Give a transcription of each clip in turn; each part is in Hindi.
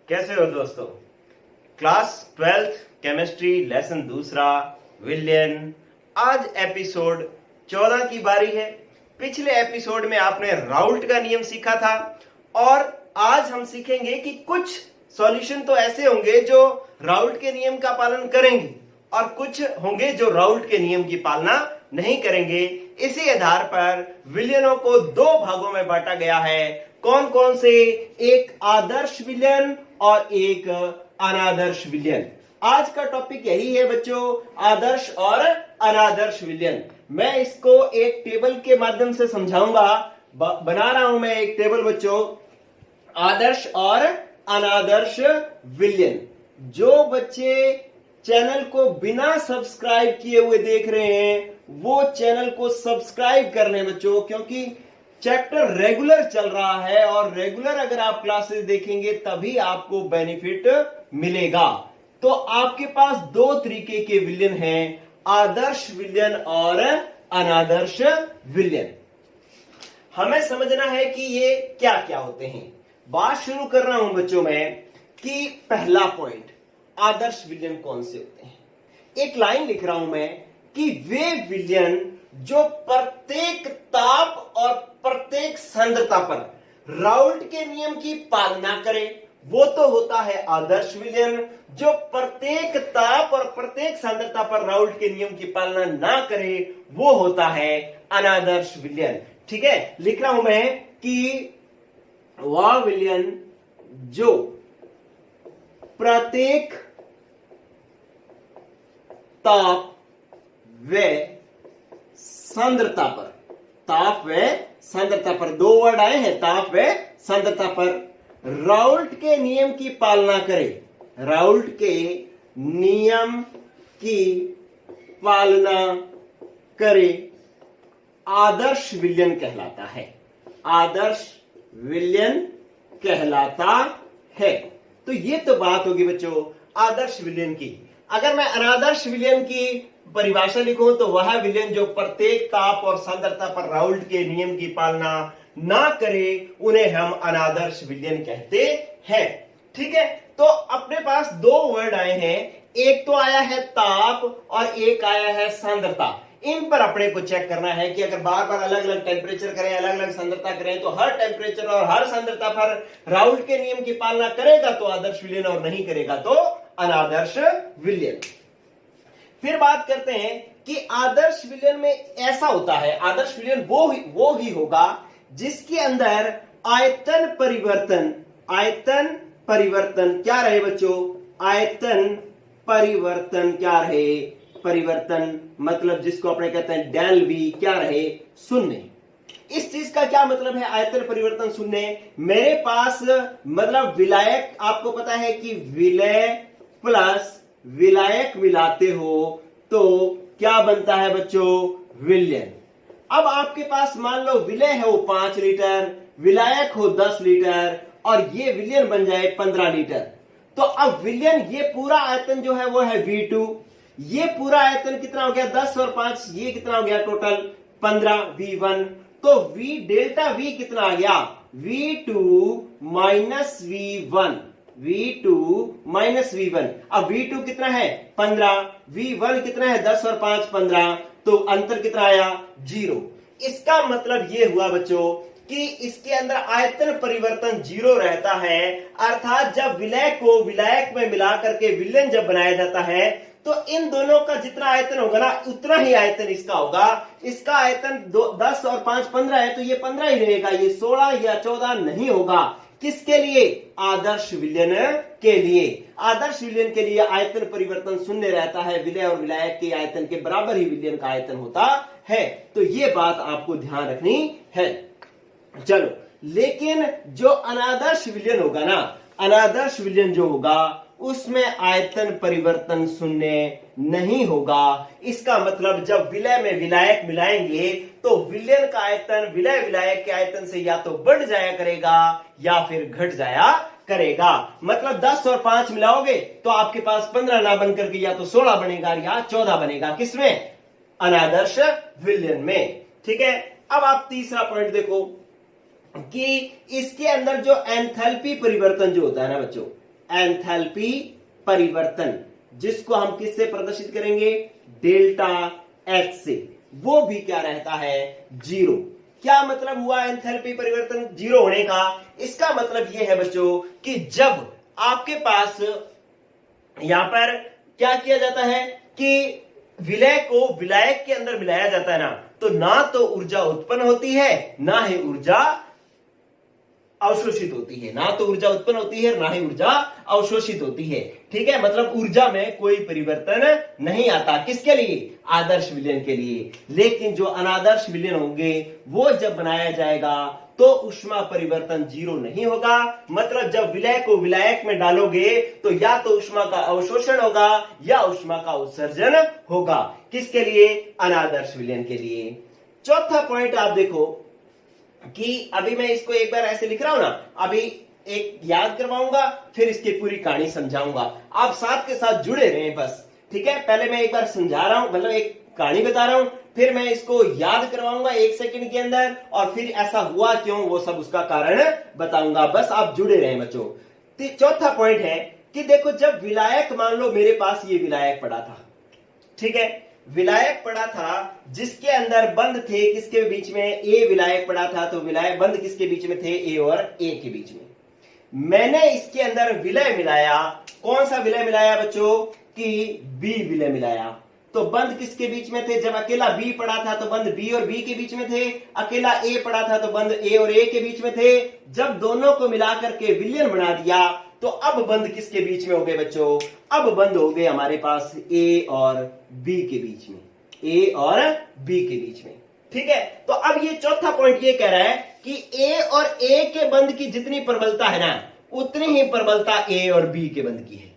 कैसे हो दोस्तों। क्लास 12th केमिस्ट्री लेसन दूसरा विलियन। आज एपिसोड 14 की बारी है। पिछले एपिसोड में आपने राउल्ट का नियम सीखा था और आज हम सीखेंगे कि कुछ सॉल्यूशन तो ऐसे होंगे जो राउल्ट के नियम का पालन करेंगे और कुछ होंगे जो राउल्ट के नियम की पालना नहीं करेंगे। इसी आधार पर विलियनों को दो भागों में बांटा गया है। कौन कौन से? एक आदर्श विलियन और एक अनादर्श विलियन। आज का टॉपिक यही है बच्चों, आदर्श और अनादर्श विलियन। मैं इसको एक टेबल के माध्यम से समझाऊंगा। बना रहा हूं मैं एक टेबल बच्चों, आदर्श और अनादर्श विलियन। जो बच्चे चैनल को बिना सब्सक्राइब किए हुए देख रहे हैं वो चैनल को सब्सक्राइब कर लें बच्चों, क्योंकि चैप्टर रेगुलर चल रहा है और रेगुलर अगर आप क्लासेस देखेंगे तभी आपको बेनिफिट मिलेगा। तो आपके पास दो तरीके के विलियन हैं, आदर्श विलियन और अनादर्श विलियन। हमें समझना है कि ये क्या क्या होते हैं। बात शुरू कर रहा हूं बच्चों मैं कि पहला पॉइंट, आदर्श विलियन कौन से होते हैं। एक लाइन लिख रहा हूं मैं कि वे विलियन जो प्रत्येक ताप और प्रत्येक सांद्रता पर राउल्ट के नियम की पालना करे वो तो होता है आदर्श विलियन। जो प्रत्येक ताप और प्रत्येक सांद्रता पर राउल्ट के नियम की पालना ना करे वो होता है अनादर्श विलियन। ठीक है, लिख रहा हूं मैं कि वह विलियन जो प्रत्येक ताप व सांद्रता पर, ताप व सांद्रता पर, दो वर्ड आए हैं, ताप व सांद्रता पर राउल्ट के नियम की पालना करे, राउल्ट के नियम की पालना करे, आदर्श विलियन कहलाता है, आदर्श विलियन कहलाता है। तो ये तो बात होगी बच्चों आदर्श विलियन की। अगर मैं अनादर्श विलियन की परिभाषा लिखूं तो वह विलियन जो प्रत्येक ताप और सांद्रता पर राउल्ट के नियम की पालना ना करे उन्हें हम अनादर्श विलियन कहते हैं। ठीक है, तो अपने पास दो वर्ड आए हैं, एक तो आया है ताप और एक आया है सांद्रता। इन पर अपने को चेक करना है कि अगर बार बार अलग अलग टेम्परेचर करें, अलग अलग सांद्रता करें तो हर टेम्परेचर और हर सांद्रता पर राउल्ट के नियम की पालना करेगा तो आदर्श विलियन और नहीं करेगा तो अनादर्श विलियन। फिर बात करते हैं कि आदर्श विलियन में ऐसा होता है, आदर्श विलियन वो ही होगा जिसके अंदर आयतन परिवर्तन क्या रहे बच्चों, आयतन परिवर्तन क्या रहे, परिवर्तन मतलब जिसको अपने कहते हैं डेल वी क्या रहे, शून्य। इस चीज का क्या मतलब है आयतन परिवर्तन शून्य? मेरे पास मतलब विलायक, आपको पता है कि विलय प्लस विलायक मिलाते हो तो क्या बनता है बच्चों, विलियन। अब आपके पास मान लो विलय है वो 5 लीटर, विलायक हो 10 लीटर और ये विलियन बन जाए 15 लीटर। तो अब विलियन ये पूरा आयतन जो है वो है V2, ये पूरा आयतन कितना हो गया 10 और 5, ये कितना हो गया टोटल 15 V1। तो V डेल्टा V कितना आ गया, V2 minus V1, V2 minus V1। अब V2 कितना है 15, V1 कितना है 10 और 5 15, तो अंतर कितना आया 0। इसका मतलब ये हुआ बच्चों कि इसके अंदर आयतन परिवर्तन 0 रहता है, अर्थात जब विलय को विलायक में मिला करके विलियन जब बनाया जाता है तो इन दोनों का जितना आयतन होगा ना उतना ही आयतन इसका होगा। इसका आयतन 10 और 5 15 है तो ये 15 ही रहेगा, ये 16 या 14 नहीं होगा। किसके लिए? आदर्श विलियन के लिए। आदर्श विलियन के लिए आयतन परिवर्तन शून्य रहता है, विलय और विलायक के आयतन के बराबर ही विलियन का आयतन होता है। तो ये बात आपको ध्यान रखनी है। चलो, लेकिन जो अनादर्श विलियन होगा ना, अनादर्श विलियन जो होगा उसमें आयतन परिवर्तन शून्य नहीं होगा। इसका मतलब जब विलय में विलायक मिलाएंगे तो विलियन का आयतन विलय विलायक के आयतन से या तो बढ़ जाया करेगा या फिर घट जाया करेगा। मतलब 10 और 5 मिलाओगे तो आपके पास 15 ना बनकर के या तो 16 बनेगा या 14 बनेगा। किसमें? अनादर्श विलियन में। ठीक है, अब आप तीसरा पॉइंट देखो कि इसके अंदर जो एंथैल्पी परिवर्तन जो होता है ना बच्चों, एंथैल्पी परिवर्तन, जिसको हम किससे प्रदर्शित करेंगे, डेल्टा एच से, वो भी क्या रहता है, जीरो। क्या मतलब हुआ एंथैल्पी परिवर्तन जीरो होने का? इसका मतलब यह है बच्चों कि जब आपके पास यहां पर क्या किया जाता है कि विलय को विलायक के अंदर मिलाया जाता है ना, तो ना तो ऊर्जा उत्पन्न होती है, ना ही ऊर्जा अवशोषित होती है, ना तो ऊर्जा उत्पन्न होती है, ना ही ऊर्जा अवशोषित होती है। ठीक है, मतलब ऊर्जा में कोई परिवर्तन नहीं आता। किसके लिए? आदर्श विलयन के लिए। लेकिन जो अनादर्श विलयन होंगे वो जब बनाया जाएगा तो ऊष्मा परिवर्तन जीरो नहीं होगा। मतलब जब विलय को विलायक में डालोगे तो या तो ऊष्मा का अवशोषण होगा या ऊष्मा का उत्सर्जन होगा। किसके लिए? अनादर्श विलयन के लिए। चौथा पॉइंट आप देखो कि अभी मैं इसको एक बार ऐसे लिख रहा हूं ना, अभी एक याद करवाऊंगा, फिर इसकी पूरी कहानी समझाऊंगा। आप साथ के साथ जुड़े रहें बस। ठीक है, पहले मैं एक बार समझा रहा हूं, मतलब एक कहानी बता रहा हूं, फिर मैं इसको याद करवाऊंगा 1 सेकंड के अंदर, और फिर ऐसा हुआ क्यों वो सब उसका कारण बताऊंगा। बस आप जुड़े रहें बच्चों। चौथा पॉइंट है कि देखो, जब विलायक, मान लो मेरे पास ये विलायक पड़ा था, ठीक है, विलायक पड़ा था जिसके अंदर बंद थे, किसके बीच में? ए विलायक पड़ा था, तो विलायक बंद किसके बीच में थे? ए और ए के बीच में। मैंने इसके अंदर विलय मिलाया। कौन सा विलय मिलाया बच्चों? कि बी विलय मिलाया। तो बंद किसके बीच में थे? जब अकेला बी पड़ा था तो बंद बी और बी के बीच में थे, अकेला ए पड़ा था तो बंद ए और ए के बीच में थे। जब दोनों को मिलाकर के विलयन बना दिया तो अब बंद किसके बीच में हो गए बच्चों? अब बंद हो गए हमारे पास ए और बी के बीच में, ए और बी के बीच में। ठीक है, तो अब ये चौथा पॉइंट ये कह रहा है कि ए और ए के बंद की जितनी प्रबलता है ना, उतनी ही प्रबलता ए और बी के बंद की है।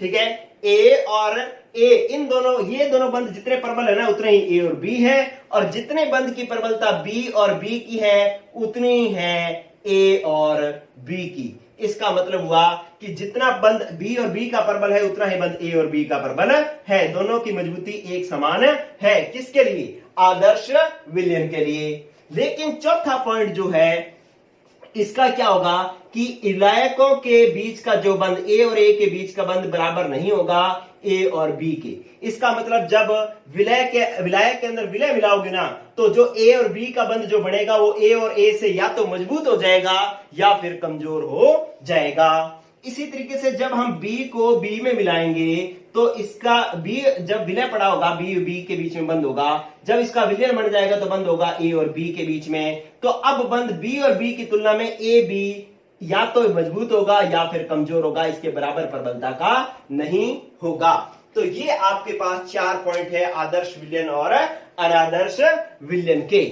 ठीक है, ए और ए, इन दोनों, ये दोनों बंद जितने प्रबल है ना, उतने ही ए और बी है, और जितने बंद की प्रबलता बी और बी की है उतनी है ए और बी की। इसका मतलब हुआ कि जितना बंद बी और बी का प्रबल है उतना ही बंद ए और बी का प्रबल है। दोनों की मजबूती एक समान है। किसके लिए? आदर्श विलयन के लिए। लेकिन चौथा पॉइंट जो है इसका क्या होगा कि विलायकों के बीच का जो बंद, ए और ए के बीच का बंद बराबर नहीं होगा ए और बी के। इसका मतलब जब विलायक के अंदर विलय मिलाओगे ना, तो जो ए और बी का बंद जो बनेगा वो ए और ए से या तो मजबूत हो जाएगा या फिर कमजोर हो जाएगा। इसी तरीके से जब हम बी को बी में मिलाएंगे तो इसका बी जब विलय पड़ा होगा, बी बी के बीच में बंद होगा, जब इसका विलयन बन जाएगा तो बंद होगा ए और बी के बीच में। तो अब बंद बी और बी की तुलना में ए बी या तो मजबूत होगा या फिर कमजोर होगा, इसके बराबर प्रबलता का नहीं होगा। तो ये आपके पास 4 पॉइंट है आदर्श विलयन और अनादर्श विलयन के।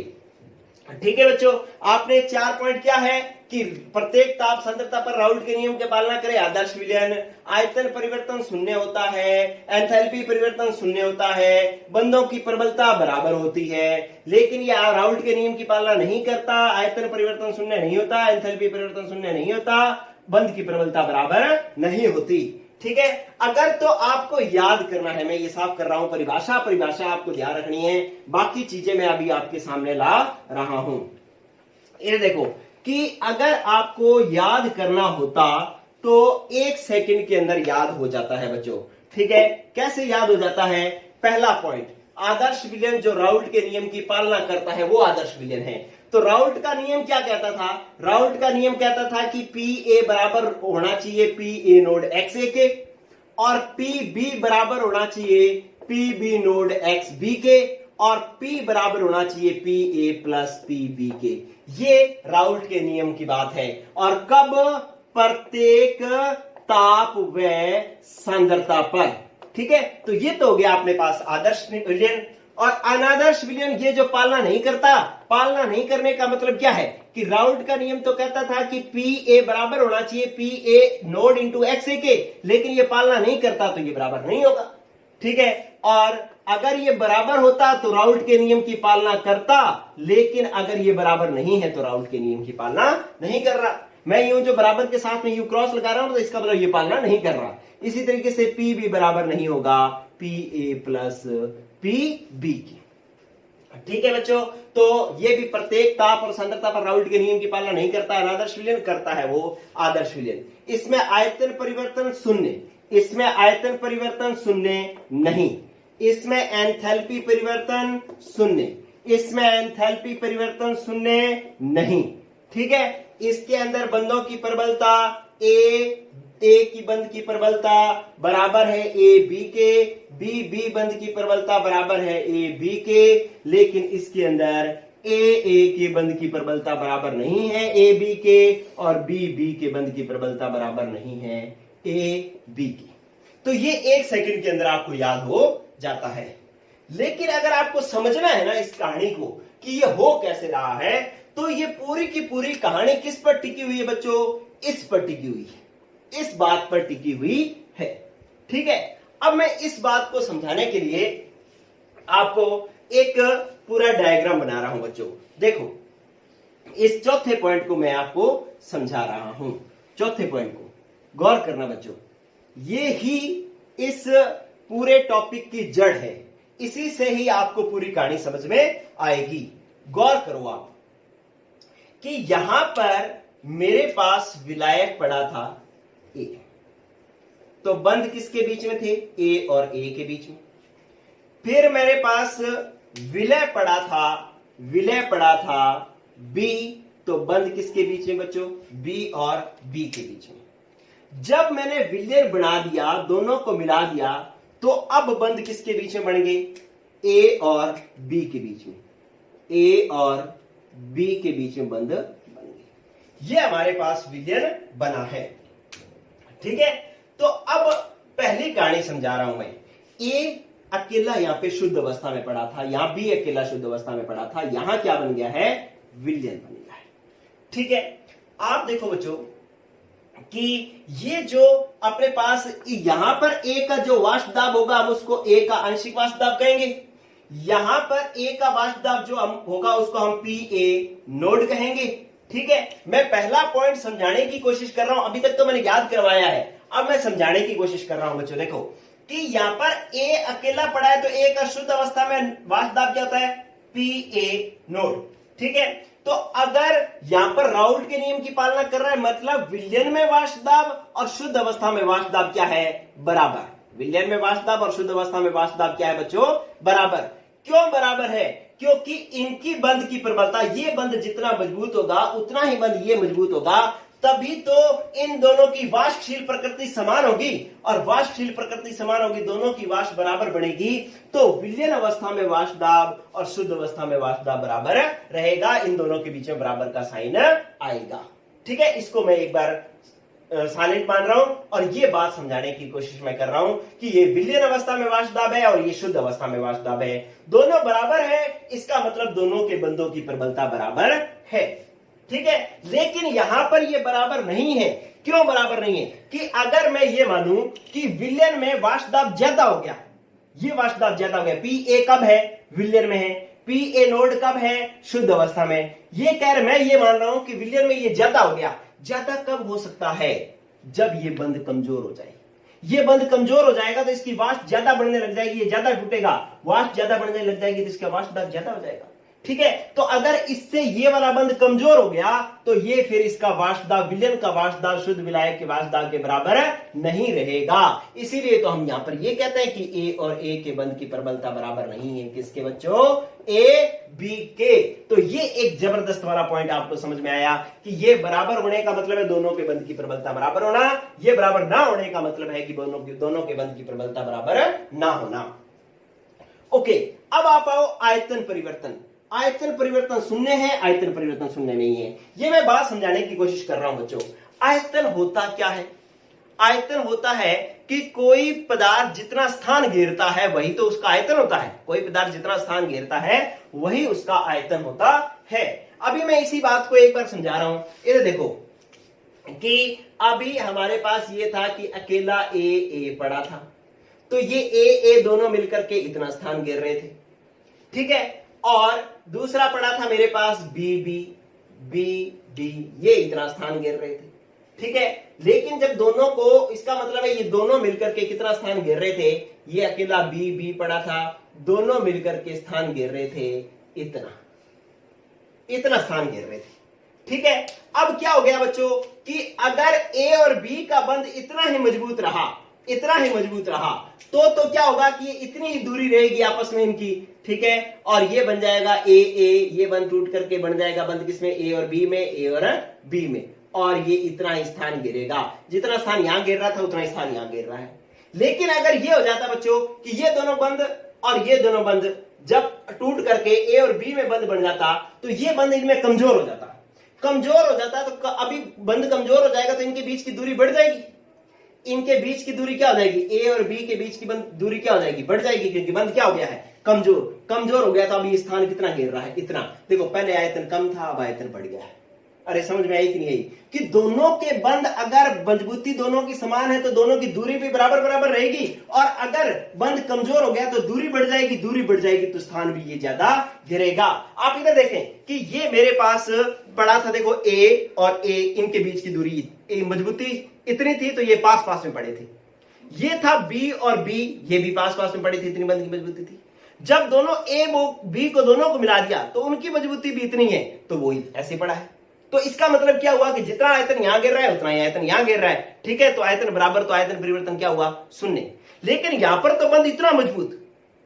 ठीक है बच्चों, आपने 4 पॉइंट क्या है कि प्रत्येक ताप सांद्रता पर राउल्ट के नियम की पालना करें, आदर्श विलयन, आयतन परिवर्तन शून्य होता है, एंथैल्पी परिवर्तन शून्य होता है, बंधों की प्रबलता बराबर होती है। लेकिन यह राउल्ट के नियम की पालना नहीं करता, आयतन परिवर्तन शून्य नहीं होता, एंथैल्पी परिवर्तन शून्य नहीं होता, बंध की प्रबलता बराबर नहीं होती। ठीक है, अगर तो आपको याद करना है, मैं ये साफ कर रहा हूं, परिभाषा आपको ध्यान रखनी है, बाकी चीजें मैं अभी आपके सामने ला रहा हूं। ये देखो कि अगर आपको याद करना होता तो 1 सेकंड के अंदर याद हो जाता है बच्चों। ठीक है, कैसे याद हो जाता है? पहला पॉइंट, आदर्श विलयन जो राउल्ट के नियम की पालना करता है वो आदर्श विलयन है। तो राउल्ट का नियम क्या कहता था? राउल्ट का नियम कहता था कि पी ए बराबर होना चाहिए P A node X A के, और पी बी बराबर होना चाहिए P B node X B के, और P बराबर होना चाहिए P A plus P B के। ये राउल्ट के नियम की बात है। और कब? प्रत्येक ताप व सांद्रता पर। ठीक है, तो ये तो हो गया अपने पास आदर्श विलयन। और अनादर्श विलयन ये जो पालना नहीं करता, पालना नहीं करने का मतलब क्या है कि राउल्ट का नियम तो कहता था कि पी ए बराबर होना चाहिए P A nought into X A के, लेकिन ये पालना नहीं करता तो ये बराबर नहीं होगा। ठीक है, और अगर ये बराबर होता तो राउल्ट के नियम की पालना करता, लेकिन अगर ये बराबर नहीं है तो राउल्ट के नियम की पालना नहीं कर रहा। मैं यूं जो बराबर के साथ में यू क्रॉस लगा रहा हूं तो इसका मतलब ये पालना नहीं कर रहा। इसी तरीके से पी भी बराबर नहीं होगा P A plus P B की। ठीक है बच्चों, तो ये भी प्रत्येक ताप और सांद्रता पर राउल्ट के नियम की पालना नहीं करता है, आदर्श विलयन करता है वो आदर्श विलयन। इसमें आयतन परिवर्तन शून्य, इसमें आयतन परिवर्तन शून्य नहीं, इसमें एंथैल्पी परिवर्तन शून्य, इसमें एंथैल्पी परिवर्तन शून्य नहीं। ठीक है, इसके अंदर बंधों की प्रबलता ए की बंध की प्रबलता बराबर है ए बी के, बी बंध की प्रबलता बराबर है ए बी के, लेकिन इसके अंदर ए के बंध की प्रबलता बराबर नहीं है ए बी के, और बी के बंध की प्रबलता बराबर नहीं है ए बी की। तो ये 1 सेकंड के अंदर आपको याद हो जाता है। लेकिन अगर आपको समझना है ना इस कहानी को कि ये हो कैसे रहा है, तो ये पूरी की पूरी कहानी किस पर टिकी हुई है बच्चों? इस पर टिकी हुई है, इस बात पर टिकी हुई है। ठीक है, अब मैं इस बात को समझाने के लिए आपको एक पूरा डायग्राम बना रहा हूं बच्चों। देखो, इस चौथे पॉइंट को मैं आपको समझा रहा हूं। चौथे पॉइंट को गौर करना बच्चों, ये ही इस पूरे टॉपिक की जड़ है, इसी से ही आपको पूरी कहानी समझ में आएगी। गौर करो आप कि यहां पर मेरे पास विलायक पड़ा था ए, तो बंध किसके बीच में थे? ए और ए के बीच में। फिर मेरे पास विलय पड़ा था बी, तो बंध किसके बीच में बच्चों? बी और बी के बीच में। जब मैंने विलयन बना दिया, दोनों को मिला दिया, तो अब बंध किसके बीच में बन गए? ए और बी के बीच में, ए और बी के बीच में बंध बन गए। ये हमारे पास विलयन बना है। ठीक है, तो अब पहली कहानी समझा रहा हूं मैं। ए अकेला यहां पे शुद्ध अवस्था में पड़ा था, यहां बी अकेला शुद्ध अवस्था में पड़ा था, यहां क्या बन गया है? विलयन बन गया है। ठीक है, आप देखो बच्चों कि ये जो अपने पास यहां पर ए का जो वाष्प दाब होगा, हम उसको ए का आंशिक वाष्प दाब कहेंगे। यहां पर ए का वाष्प दाब जो होगा उसको हम पी ए नोड कहेंगे। ठीक है, मैं पहला पॉइंट समझाने की कोशिश कर रहा हूं, अभी तक तो मैंने याद करवाया है, अब मैं समझाने की कोशिश कर रहा हूं बच्चों। देखो कि यहां पर ए अकेला पड़ा है, तो ए का शुद्ध अवस्था में वाष्प दाब क्या होता है? P A node. ठीक है, तो अगर यहां पर राउल्ट के नियम की पालना कर रहा है, मतलब विलयन में वाष्प दाब और शुद्ध अवस्था में वाष्प दाब क्या है? बराबर। विलयन में वाष्प दाब और शुद्ध अवस्था में वाष्प दाब क्या है बच्चों? बराबर। क्यों बराबर है? क्योंकि इनकी बंध की प्रबलता, ये बंध जितना मजबूत होगा उतना ही बंध ये मजबूत होगा, तभी तो इन दोनों की वाष्पशील प्रकृति समान होगी, और वाष्पशील प्रकृति समान होगी, दोनों की वाष्प बराबर बनेगी, तो विलयन अवस्था में वाष्प दाब और शुद्ध अवस्था में वाष्प दाब बराबर रहेगा, इन दोनों के बीच में बराबर का साइन आएगा। ठीक है, इसको मैं एक बार साइलेंट मान रहा हूं, और ये बात समझाने की कोशिश मैं कर रहा हूं कि ये विलयन अवस्था में वाष्प दाब है और ये शुद्ध अवस्था में वाष्प दाब है, दोनों बराबर है, इसका मतलब दोनों के बंधों की प्रबलता बराबर है। ठीक है, लेकिन यहां पर ये बराबर नहीं है। क्यों बराबर नहीं है? कि अगर मैं ये मानूं कि विलयन में वाष्प दाब ज्यादा हो गया, ये वाष्प दाब ज्यादा हो गया, पी ए कब है? विलयन में है। पी ए नोड कब है? शुद्ध अवस्था में। ये कह रहे, मैं ये मान रहा हूं कि विलयन में ये ज्यादा हो गया। ज्यादा कब हो सकता है? जब ये बंध कमजोर हो जाए। ये बंध कमजोर हो जाएगा तो इसकी वाष्प ज्यादा बढ़ने लग जाएगी, ये ज्यादा टूटेगा, वाष्प ज्यादा बढ़ने लग जाएगी तो इसका वाष्प दाब ज्यादा हो जाएगा। ठीक है, तो अगर इससे ये वाला बंध कमजोर हो गया तो ये फिर इसका वाष्प दाब, विलयन का वाष्प दाब शुद्ध विलायक के वाष्प दाब के बराबर नहीं रहेगा। इसीलिए तो हम यहां पर ये कहते हैं कि ए और ए के बंध की प्रबलता बराबर नहीं है। किसके बच्चों? ए बी के। तो ये एक जबरदस्त वाला पॉइंट आपको समझ में आया कि ये बराबर होने का मतलब है दोनों के बंध की प्रबलता बराबर होना, ये बराबर ना होने का मतलब है कि दोनों के बंध की प्रबलता बराबर ना होना। ओके, अब आप आओ आयतन परिवर्तन। आयतन परिवर्तन शून्य है, आयतन परिवर्तन शून्य नहीं है। ये मैं बात समझाने की कोशिश कर रहा हूं बच्चों। आयतन होता क्या है? आयतन होता है कि कोई पदार्थ जितना स्थान घेरता है वही तो उसका आयतन होता है। कोई पदार्थ जितना स्थान घेरता है वही उसका आयतन होता है। अभी मैं इसी बात को एक बार समझा रहा हूं। इधर देखो कि अभी हमारे पास ये था कि अकेला ए पड़ा था, तो ये ए दोनों मिलकर के इतना स्थान घेर रहे थे। ठीक है, और दूसरा पड़ा था मेरे पास बी, ये इतना स्थान घेर रहे थे। ठीक है, लेकिन जब दोनों को, इसका मतलब है ये दोनों मिलकर के कितना स्थान घेर रहे थे? ये अकेला बी पड़ा था, दोनों मिलकर के स्थान घेर रहे थे इतना इतना स्थान घेर रहे थे। ठीक है, अब क्या हो गया बच्चों कि अगर ए और बी का बंध इतना ही मजबूत रहा, इतना ही मजबूत रहा, तो क्या होगा कि इतनी ही दूरी रहेगी आपस में इनकी। ठीक है, और ये बन जाएगा ए ए, ये बंध टूट करके बन जाएगा बंध किसमें, ए और बी में, ए और बी में, और ये इतना ही स्थान घेरेगा। जितना स्थान यहां घेर रहा था उतना ही स्थान यहां घेर रहा है। लेकिन अगर ये हो जाता बच्चों कि ये दोनों बंध और ये दोनों बंध जब टूट करके ए और बी में बंध बन जाता, तो ये बंध इनमें कमजोर हो जाता। कमजोर हो जाता तो अभी बंध कमजोर हो जाएगा तो इनके बीच की दूरी बढ़ जाएगी। इनके बीच की दूरी क्या हो जाएगी, ए और बी के बीच की दूरी क्या हो जाएगी, बढ़ जाएगी, क्योंकि बंध क्या हो गया है, कमजोर। कमजोर हो गया तो अभी ये स्थान कितना घेर रहा है, इतना। देखो पहले आयतन कम था, अब आयतन बढ़ गया है। अरे समझ में आई कि नहीं आई कि दोनों के बंध अगर मजबूती दोनों की समान है तो दोनों की दूरी भी बराबर बराबर रहेगी, और अगर बंध कमजोर हो गया तो दूरी बढ़ जाएगी, दूरी बढ़ जाएगी तो स्थान भी ये ज्यादा घेरेगा। आप इधर देखें कि ये मेरे पास पड़ा था, देखो ए और ए, इनके बीच की दूरी मजबूती इतनी थी तो ये पास पास में पड़े थे। ये था बी और बी, ये भी पास पास में पड़े थे, इतनी बंध की मजबूती थी। जब दोनों ए बी को दोनों को मिला दिया तो उनकी मजबूती भी इतनी है, तो वो ऐसे पड़ा है। तो इसका मतलब क्या हुआ कि जितना आयतन यहां गिर रहा है उतना ही आयतन यहां गिर रहा है। ठीक है, तो आयतन बराबर, तो आयतन परिवर्तन क्या हुआ, शून्य। लेकिन यहां पर तो बंध इतना मजबूत,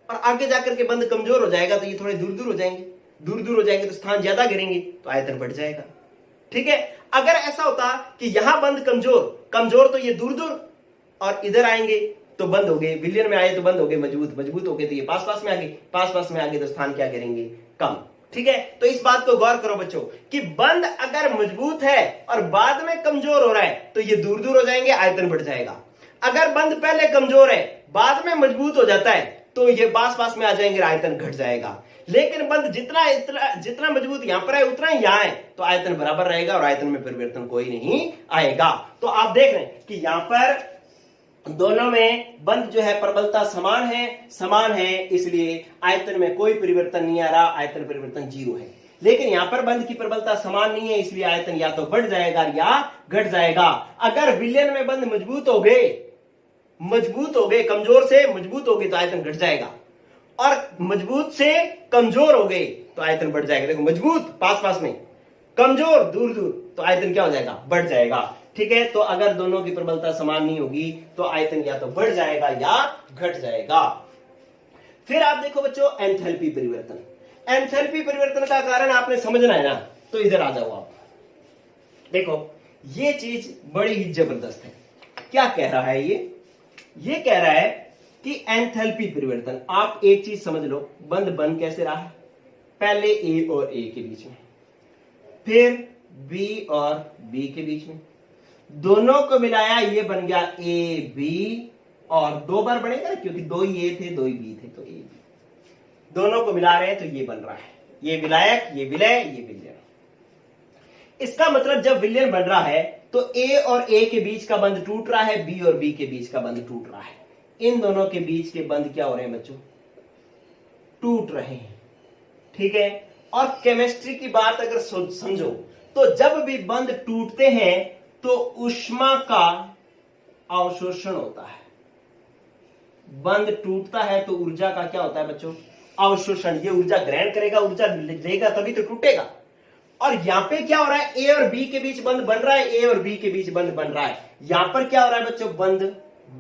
और आगे जाकर के बंध कमजोर हो जाएगा तो ये थोड़े दूर दूर हो जाएंगे, दूर दूर हो जाएंगे तो स्थान ज्यादा गिरेंगे तो आयतन बढ़ जाएगा। ठीक है, अगर ऐसा होता कि यहां बंध कमजोर, कमजोर तो ये दूर दूर, और इधर आएंगे तो बंद हो गए, विलयन में आए तो बंद हो गए, मजबूत, मजबूत हो गए तो ये पास पास में आ गए, पास पास में आ गए तो स्थान क्या गिरेंगे, कम। ठीक है, तो इस बात को गौर करो बच्चों कि बंध अगर मजबूत है और बाद में कमजोर हो रहा है तो ये दूर दूर हो जाएंगे, आयतन बढ़ जाएगा। अगर बंध पहले कमजोर है बाद में मजबूत हो जाता है तो ये पास पास में आ जाएंगे, आयतन घट जाएगा। लेकिन बंध जितना मजबूत यहां पर है उतना ही यहां है तो आयतन बराबर रहेगा और आयतन में परिवर्तन कोई नहीं आएगा। तो आप देख रहे हैं कि यहां पर दोनों में बंध जो है प्रबलता समान है, इसलिए आयतन में कोई परिवर्तन नहीं आ रहा, आयतन परिवर्तन 0 है। लेकिन यहां पर बंध की प्रबलता समान नहीं है, इसलिए आयतन या तो बढ़ जाएगा या घट जाएगा। अगर विलयन में बंध मजबूत हो गए, कमजोर से मजबूत हो गए तो आयतन घट जाएगा, और मजबूत से कमजोर हो गए तो आयतन बढ़ जाएगा। देखो मजबूत पास पास में, कमजोर दूर दूर, तो आयतन क्या हो जाएगा, बढ़ जाएगा। ठीक है, तो अगर दोनों की प्रबलता समान नहीं होगी तो आयतन या तो बढ़ जाएगा या घट जाएगा। फिर आप देखो बच्चों एंथैल्पी परिवर्तन। एंथैल्पी परिवर्तन का कारण आपने समझना है ना, तो इधर आ जाओ आप। देखो ये चीज बड़ी ही जबरदस्त है। क्या कह रहा है ये कह रहा है कि एंथैल्पी परिवर्तन, आप एक चीज समझ लो, बंध बन कैसे रहा है, पहले ए और ए के बीच में, फिर बी और बी के बीच में, दोनों को मिलाया ये बन गया ए बी, और 2 बार बनेगा क्योंकि 2 ही ए थे 2 ही बी थे, तो ए बी, दोनों को मिला रहे हैं तो ये बन रहा है, ये विलायक, ये विलय, ये विलयन। इसका मतलब जब विलयन बन रहा है तो ए और ए के बीच का बंध टूट रहा है, बी और बी के बीच का बंध टूट रहा है। इन दोनों के बीच के बंध क्या हो रहे हैं बच्चों, टूट रहे हैं। ठीक है, और केमिस्ट्री की बात अगर समझो तो जब भी बंध टूटते हैं तो ऊष्मा का अवशोषण होता है। बंध टूटता है तो ऊर्जा का क्या होता है बच्चों, अवशोषण। ये ऊर्जा ग्रहण करेगा, ऊर्जा लेगा तभी तो टूटेगा। और यहां पे क्या हो रहा है, ए और बी के बीच बंध बन रहा है, ए और बी के बीच बंध बन रहा है। यहां पर क्या हो रहा है बच्चों, बंध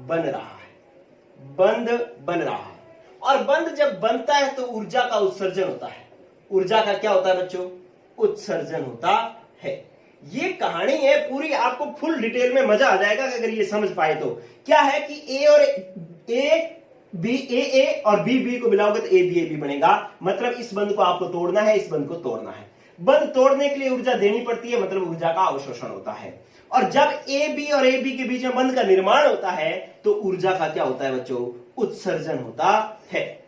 बन रहा है, बंध बन रहा है। और बंध जब बनता है तो ऊर्जा का उत्सर्जन होता है। ऊर्जा का क्या होता है बच्चों, उत्सर्जन होता है। ये कहानी है पूरी, आपको फुल डिटेल में मजा आ जाएगा अगर ये समझ पाए तो। क्या है कि ए और बी को मिलाओगे तो ए बी बनेगा, मतलब इस बंध को आपको तोड़ना है, इस बंध को तोड़ना है। बंध तोड़ने के लिए ऊर्जा देनी पड़ती है, मतलब ऊर्जा का अवशोषण होता है। और जब ए बी और ए बी के बीच में बंध का निर्माण होता है तो ऊर्जा का क्या होता है बच्चों, उत्सर्जन होता है।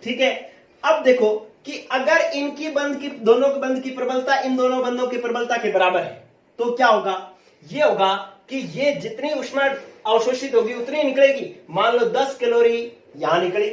ठीक है, अब देखो कि अगर इनकी बंध की, दोनों के बंध की प्रबलता इन दोनों बंधों की प्रबलता के बराबर है तो क्या होगा, ये होगा कि ये जितनी ऊष्मा अवशोषित होगी उतनी निकलेगी। मान लो 10 कैलोरी यहां निकली,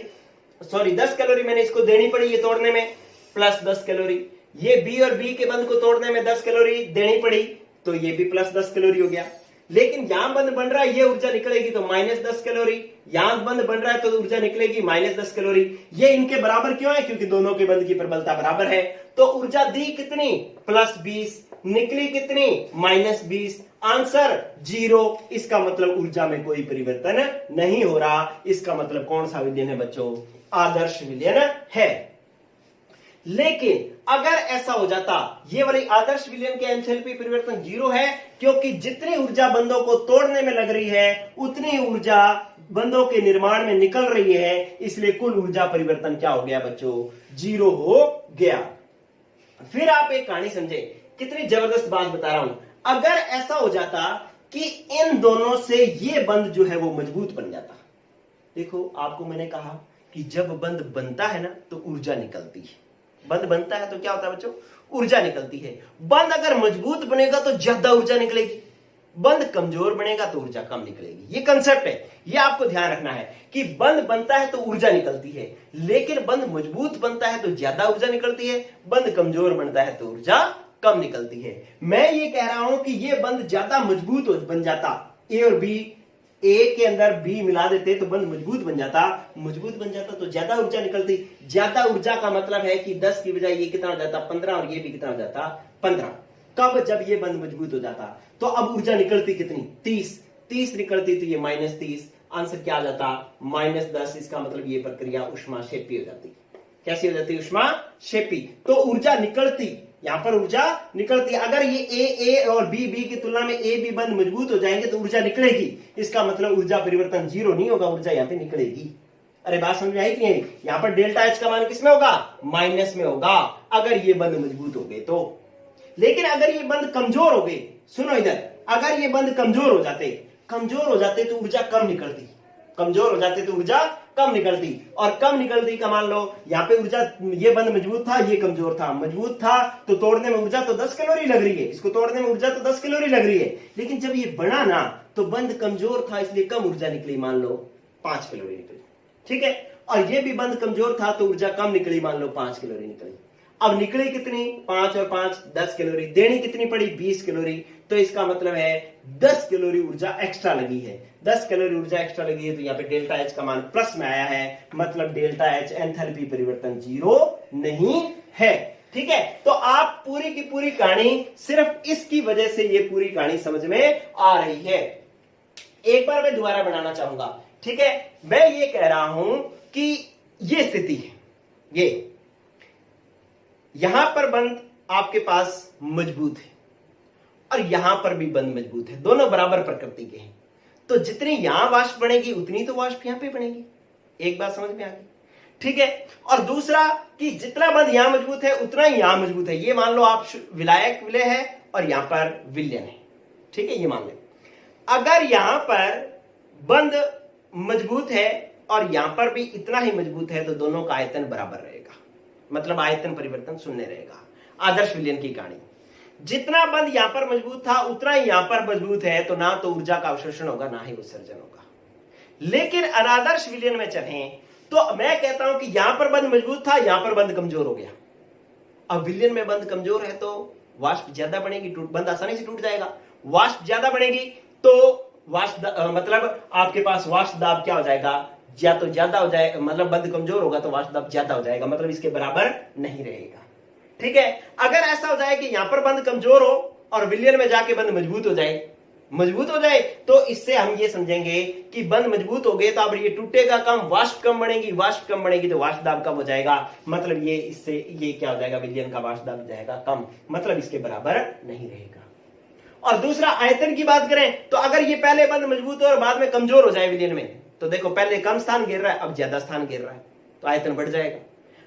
10 कैलोरी मैंने इसको देनी पड़ी ये तोड़ने में, प्लस 10 कैलोरी। ये बी और बी के बंध को तोड़ने में 10 कैलोरी देनी पड़ी तो ये भी प्लस 10 कैलोरी हो गया। लेकिन यहां बंद बन रहा है, ये ऊर्जा निकलेगी तो -10 कैलोरी, यहां बंद बन रहा है तो ऊर्जा निकलेगी -10 कैलोरी। ये इनके बराबर क्यों है? क्योंकि दोनों के बंद की प्रबलता बराबर है। तो ऊर्जा दी कितनी? +20, निकली कितनी? -20। आंसर 0। इसका मतलब ऊर्जा में कोई परिवर्तन नहीं हो रहा। इसका मतलब कौन सा विलयन है बच्चों? आदर्श विलयन है। लेकिन अगर ऐसा हो जाता, ये वाली आदर्श विलयन के एंथैल्पी परिवर्तन 0 है, क्योंकि जितनी ऊर्जा बंधों को तोड़ने में लग रही है उतनी ऊर्जा बंधों के निर्माण में निकल रही है, इसलिए कुल ऊर्जा परिवर्तन क्या हो गया बच्चों? 0 हो गया। फिर आप एक कहानी समझे, कितनी जबरदस्त बात बता रहा हूं। अगर ऐसा हो जाता कि इन दोनों से ये बंध जो है वो मजबूत बन जाता। देखो, आपको मैंने कहा कि जब बंध बनता है ना तो ऊर्जा निकलती है। बंध बनता है तो क्या होता है बच्चों? ऊर्जा निकलती है। बंध अगर मजबूत बनेगा तो ज्यादा ऊर्जा निकलेगी, बंध कमजोर बनेगा तो ऊर्जा कम निकलेगी। ये कंसेप्ट है, ये आपको ध्यान रखना है कि बंध बनता है तो ऊर्जा निकलती है, लेकिन बंध मजबूत बनता है तो ज्यादा ऊर्जा निकलती है, बंध कमजोर बनता है तो ऊर्जा कम निकलती है। मैं ये कह रहा हूं कि ये बंध ज्यादा मजबूत बन जाता, ए और बी, ए के अंदर बी मिला देते तो बंध मजबूत बन जाता। मजबूत बन जाता तो ज्यादा ऊर्जा निकलती। ज्यादा ऊर्जा का मतलब है कि 10 की बजाय ये कितना हो जाता? 15, और ये भी कितना हो जाता? 15। कब? जब ये बंध मजबूत हो जाता। तो अब ऊर्जा निकलती कितनी? 30 निकलती, तो ये -30। आंसर क्या आ जाता? -10। इसका मतलब ये प्रक्रिया ऊष्माक्षेपी हो जाती। कैसी हो जाती? ऊष्माक्षेपी। तो ऊर्जा निकलती, यहां पर ऊर्जा निकलती। अगर ये ए और बी की तुलना में ए बी बंध मजबूत हो जाएंगे तो ऊर्जा निकलेगी। इसका मतलब ऊर्जा परिवर्तन 0 नहीं होगा, ऊर्जा यहां पे निकलेगी। अरे बात समझ में आई कि नहीं? यहां पर डेल्टा एच का मान किसमें होगा? माइनस में होगा, अगर ये बंध मजबूत हो गए तो। लेकिन अगर ये बंध कमजोर हो गए, सुनो इधर, अगर ये बंध कमजोर हो जाते तो ऊर्जा कम निकलती। कमजोर हो जाते तो ऊर्जा कम निकलती, और कम निकलती का मान लो यहां पे ऊर्जा, ये बंध मजबूत था, ये कमजोर था। मजबूत था तो तोड़ने में ऊर्जा तो 10 कैलोरी लग रही है, इसको तोड़ने में ऊर्जा तो 10 कैलोरी लग रही है। लेकिन जब ये बना ना तो बंध कमजोर था, इसलिए कम ऊर्जा निकली, मान लो 5 कैलोरी निकली। ठीक है, और ये भी बंध कमजोर था तो ऊर्जा कम निकली, मान लो 5 कैलोरी निकली। अब निकली कितनी? 5 और 5 10 कैलोरी। देनी कितनी पड़ी? 20 कैलोरी। तो इसका मतलब है 10 कैलोरी ऊर्जा एक्स्ट्रा लगी है। 10 कैलोरी ऊर्जा एक्स्ट्रा लगी है तो यहाँ पे डेल्टा एच का मान प्लस में आया है, मतलब डेल्टा एच एंथैल्पी परिवर्तन 0 नहीं है। ठीक है, तो आप पूरी की पूरी कहानी, सिर्फ इसकी वजह से ये पूरी कहानी समझ में आ रही है। एक बार मैं दोबारा बनाना चाहूंगा। ठीक है, मैं ये कह रहा हूं कि ये स्थिति है, ये यहां पर बंध आपके पास मजबूत है और यहां पर भी बंध मजबूत है, दोनों बराबर प्रकृति के हैं। तो जितनी यहां वाष्प बनेगी उतनी तो वाष्प यहां पे बनेगी। एक बात समझ में आ गई? ठीक है, और दूसरा कि जितना बंध यहां मजबूत है उतना ही यहां मजबूत है। ये मान लो आप विलायक विलय है और यहां पर विलयन है। ठीक है, ये मान ले, अगर यहां पर बंध मजबूत है और यहां पर भी इतना ही मजबूत है तो दोनों का आयतन बराबर रहेगा, मतलब आयतन परिवर्तन शून्य रहेगा। आदर्श विलयन की कहानी, जितना बंध यहां पर मजबूत था उतना ही यहां पर मजबूत है, तो ना तो ऊर्जा का अवशोषण होगा ना ही उत्सर्जन होगा। लेकिन अनादर्श विलयन में चलें तो मैं कहता हूं कि यहां पर बंध मजबूत था, यहां पर बंध कमजोर हो गया। अब विलयन में बंध कमजोर है तो वाष्प ज्यादा बनेगी, बंध आसानी से टूट जाएगा। वाष्प ज्यादा बनेगी तो वाष्प मतलब आपके पास वाष्प दाब क्या हो जाएगा? या तो ज्यादा हो जाए, मतलब बंध कमजोर होगा तो वाष्प दाब ज्यादा हो जाएगा, मतलब इसके बराबर नहीं रहेगा। ठीक है, अगर ऐसा हो जाए कि यहां पर बंध कमजोर हो और विलयन में जाके बंध मजबूत हो जाए, तो इससे हम ये समझेंगे कि बंध मजबूत हो गए तो अब ये टूटेगा कम, वाष्प कम बनेगी, वाष्प कम बनेगी तो वाष्प दाब कम हो जाएगा, मतलब ये इससे ये क्या हो जाएगा? विलयन का वाष्प दाब जाएगा कम, मतलब इसके बराबर नहीं रहेगा। और दूसरा आयतन की बात करें तो अगर ये पहले बंध मजबूत हो और बाद में कमजोर हो जाए विलयन में, तो देखो पहले कम स्थान घेर रहा है, अब ज्यादा स्थान घेर रहा है, तो आयतन बढ़ जाएगा।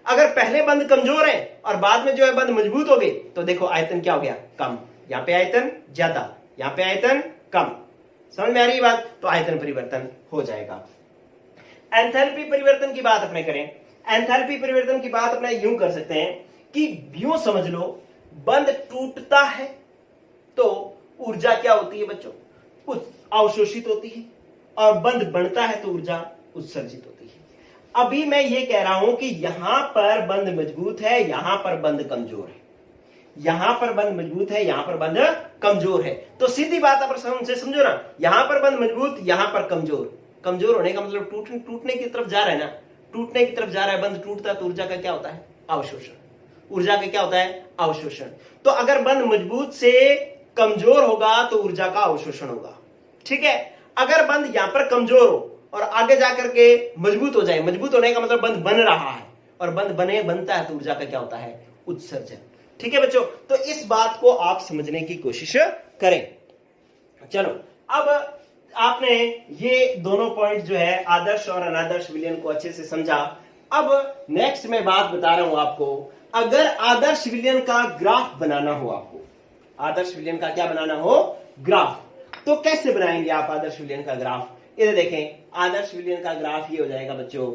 अगर पहले बंध कमजोर है और बाद में जो है बंध मजबूत हो गए, तो देखो आयतन क्या हो गया? कम। यहाँ पे आयतन ज्यादा, यहाँ पे आयतन कम। समझ में आ रही बात? तो आयतन परिवर्तन हो जाएगा। एंथैल्पी परिवर्तन की बात अपने करें, एंथैल्पी परिवर्तन की बात अपने यूं कर सकते हैं कि यूं समझ लो, बंध टूटता है तो ऊर्जा क्या होती है बच्चों? अवशोषित होती है, और बंध बनता है तो ऊर्जा उत्सर्जित होती है। अभी मैं ये कह रहा हूं कि यहां पर बंध मजबूत है, यहां पर बंध कमजोर है। यहां पर बंध मजबूत है, यहां पर बंध कमजोर है। तो सीधी बात आप हमसे समझो ना, यहां पर बंध मजबूत, यहां पर कमजोर। कमजोर होने का मतलब टूटने की तरफ जा रहा है ना, टूटने की तरफ जा रहा है, बंध टूटता है तो ऊर्जा का क्या होता है? अवशोषण। ऊर्जा का क्या होता है? अवशोषण। तो अगर बंध मजबूत से कमजोर होगा तो ऊर्जा का अवशोषण होगा। ठीक है, अगर बंध यहां पर कमजोर हो और आगे जाकर के मजबूत हो जाए, मजबूत होने का मतलब बंध बन रहा है, और बंध बनता है तो ऊर्जा का क्या होता है? उत्सर्जन। ठीक है बच्चों, तो इस बात को आप समझने की कोशिश करें। चलो, अब आपने ये दोनों पॉइंट जो है आदर्श और अनादर्श विलयन को अच्छे से समझा। अब नेक्स्ट मैं बात बता रहा हूं आपको, अगर आदर्श विलयन का ग्राफ बनाना हो, आपको आदर्श विलयन का क्या बनाना हो? ग्राफ। तो कैसे बनाएंगे आप आदर्श विलयन का ग्राफ? इधर देखें, आदर्श विलयन का ग्राफ ये हो जाएगा बच्चों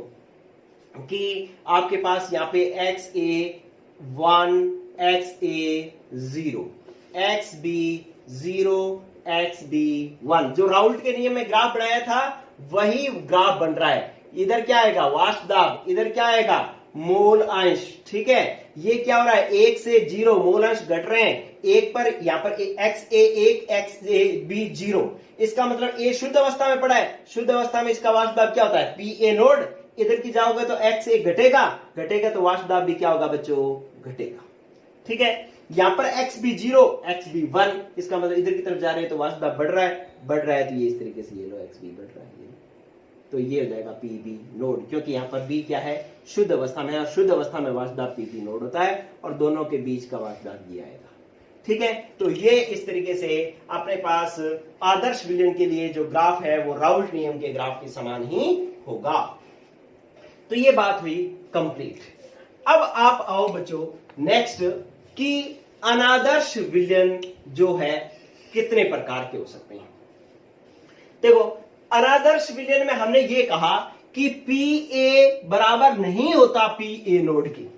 कि आपके पास यहाँ पे XA1, XA0, XB0, XB1, जो राउल्ट के नियम में ग्राफ बनाया था वही ग्राफ बन रहा है। इधर क्या आएगा? वाष्प दाब। इधर क्या आएगा? मोल अंश। ठीक है, ये क्या हो रहा है? 1 से 0 मोल अंश घट रहे हैं। एक पर यहां पर XA1, XAB0, इसका मतलब A शुद्ध अवस्था में पड़ा है। शुद्ध अवस्था में इसका वाष्प दाब क्या होता है? PA node. इधर की जाओगे तो XA घटेगा, घटेगा तो वाष्प दाब भी क्या होगा बच्चों? घटेगा। ठीक है, यहां पर XB0, XB1, इसका मतलब इधर की तरफ जा रहे हैं तो वाष्प दाब बढ़ रहा है, बढ़ रहा है तो ये इस तरीके से ये लो XB बढ़ रहा है, तो ये हो जाएगा PB नोड, क्योंकि यहाँ पर B क्या है? शुद्ध अवस्था में, और शुद्ध अवस्था में वाष्प दाब PB नोड होता है, और दोनों के बीच का वाष्प दाब ये आएगा। ठीक है, तो ये इस तरीके से अपने पास आदर्श विलयन के लिए जो ग्राफ है वो राउल्ट नियम के ग्राफ के समान ही होगा। तो ये बात हुई कंप्लीट। अब आप आओ बच्चों नेक्स्ट कि अनादर्श विलयन जो है कितने प्रकार के हो सकते हैं। देखो, अनादर्श विलयन में हमने ये कहा कि PA बराबर नहीं होता PA नोड की।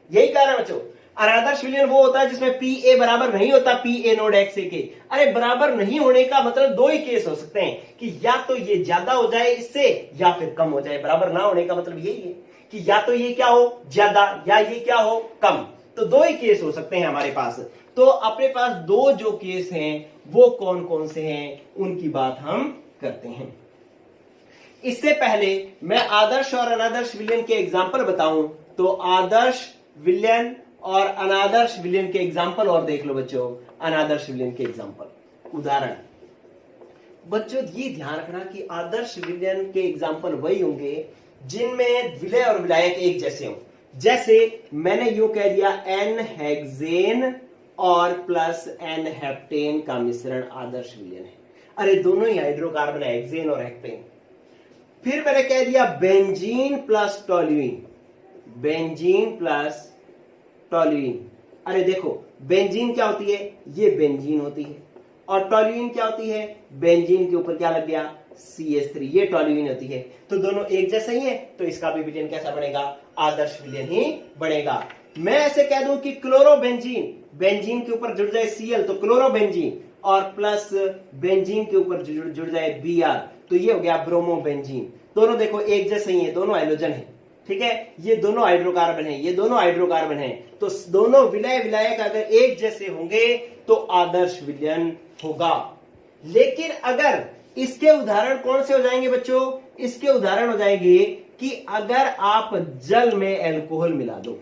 यही कह रहा है बच्चों, अनादर्श विलयन वो होता है जिसमें PA बराबर नहीं होता PA नोड XA के। अरे बराबर नहीं होने का मतलब दो ही केस हो सकते हैं कि या तो ये ज्यादा हो जाए इससे या फिर कम हो जाए। बराबर ना होने का मतलब यही है कि या तो ये क्या हो? ज्यादा, या ये क्या हो? कम। तो दो ही केस हो सकते हैं हमारे पास। तो अपने पास दो जो केस हैं वो कौन कौन से हैं उनकी बात हम करते हैं। इससे पहले मैं आदर्श और अनादर्श विलयन के एग्जाम्पल बताऊं तो आदर्श विलयन और अनादर्श विलयन के एग्जाम्पल और देख लो बच्चों। अनादर्श विलयन के एग्जाम्पल उदाहरण, बच्चों ये ध्यान रखना कि आदर्श विलयन के एग्जाम्पल वही होंगे जिनमें विलय और विलायक एक जैसे हों। जैसे मैंने यूं कह दिया N हेक्सेन और प्लस N हेप्टेन का मिश्रण आदर्श विलयन है। अरे दोनों ही हाइड्रोकार्बन है, हेक्सेन और हेप्टेन। फिर मैंने कह दिया benzene plus toluene, benzene plus toluene. अरे देखो, बेंजीन क्या होती है? ये बेंजीन होती है, और टोल्यूइन क्या होती है? बेंजीन के ऊपर क्या लग गया? CH3, ये टोल्यूइन होती है। तो दोनों एक जैसे ही है, तो इसका भी विलयन कैसा बनेगा? आदर्श विलयन ही बनेगा। मैं ऐसे कह दूं कि क्लोरोबेंजीन, बेंजीन के ऊपर जुड़ जाए Cl तो क्लोरोबेंजीन, और प्लस बेंजीन के ऊपर जुड़ जाए Br तो ये हो गया ब्रोमोबेंजीन। दोनों देखो एक जैसे ही है, दोनों हाइड्रोजन है। ठीक है, ये दोनों हाइड्रोकार्बन है, ये दोनों हाइड्रोकार्बन है। तो दोनों विलय विलायक अगर एक जैसे होंगे तो आदर्श विलयन होगा। लेकिन अगर इसके उदाहरण कौन से हो जाएंगे बच्चों? इसके उदाहरण हो जाएंगे कि अगर आप जल में अल्कोहल मिला दो,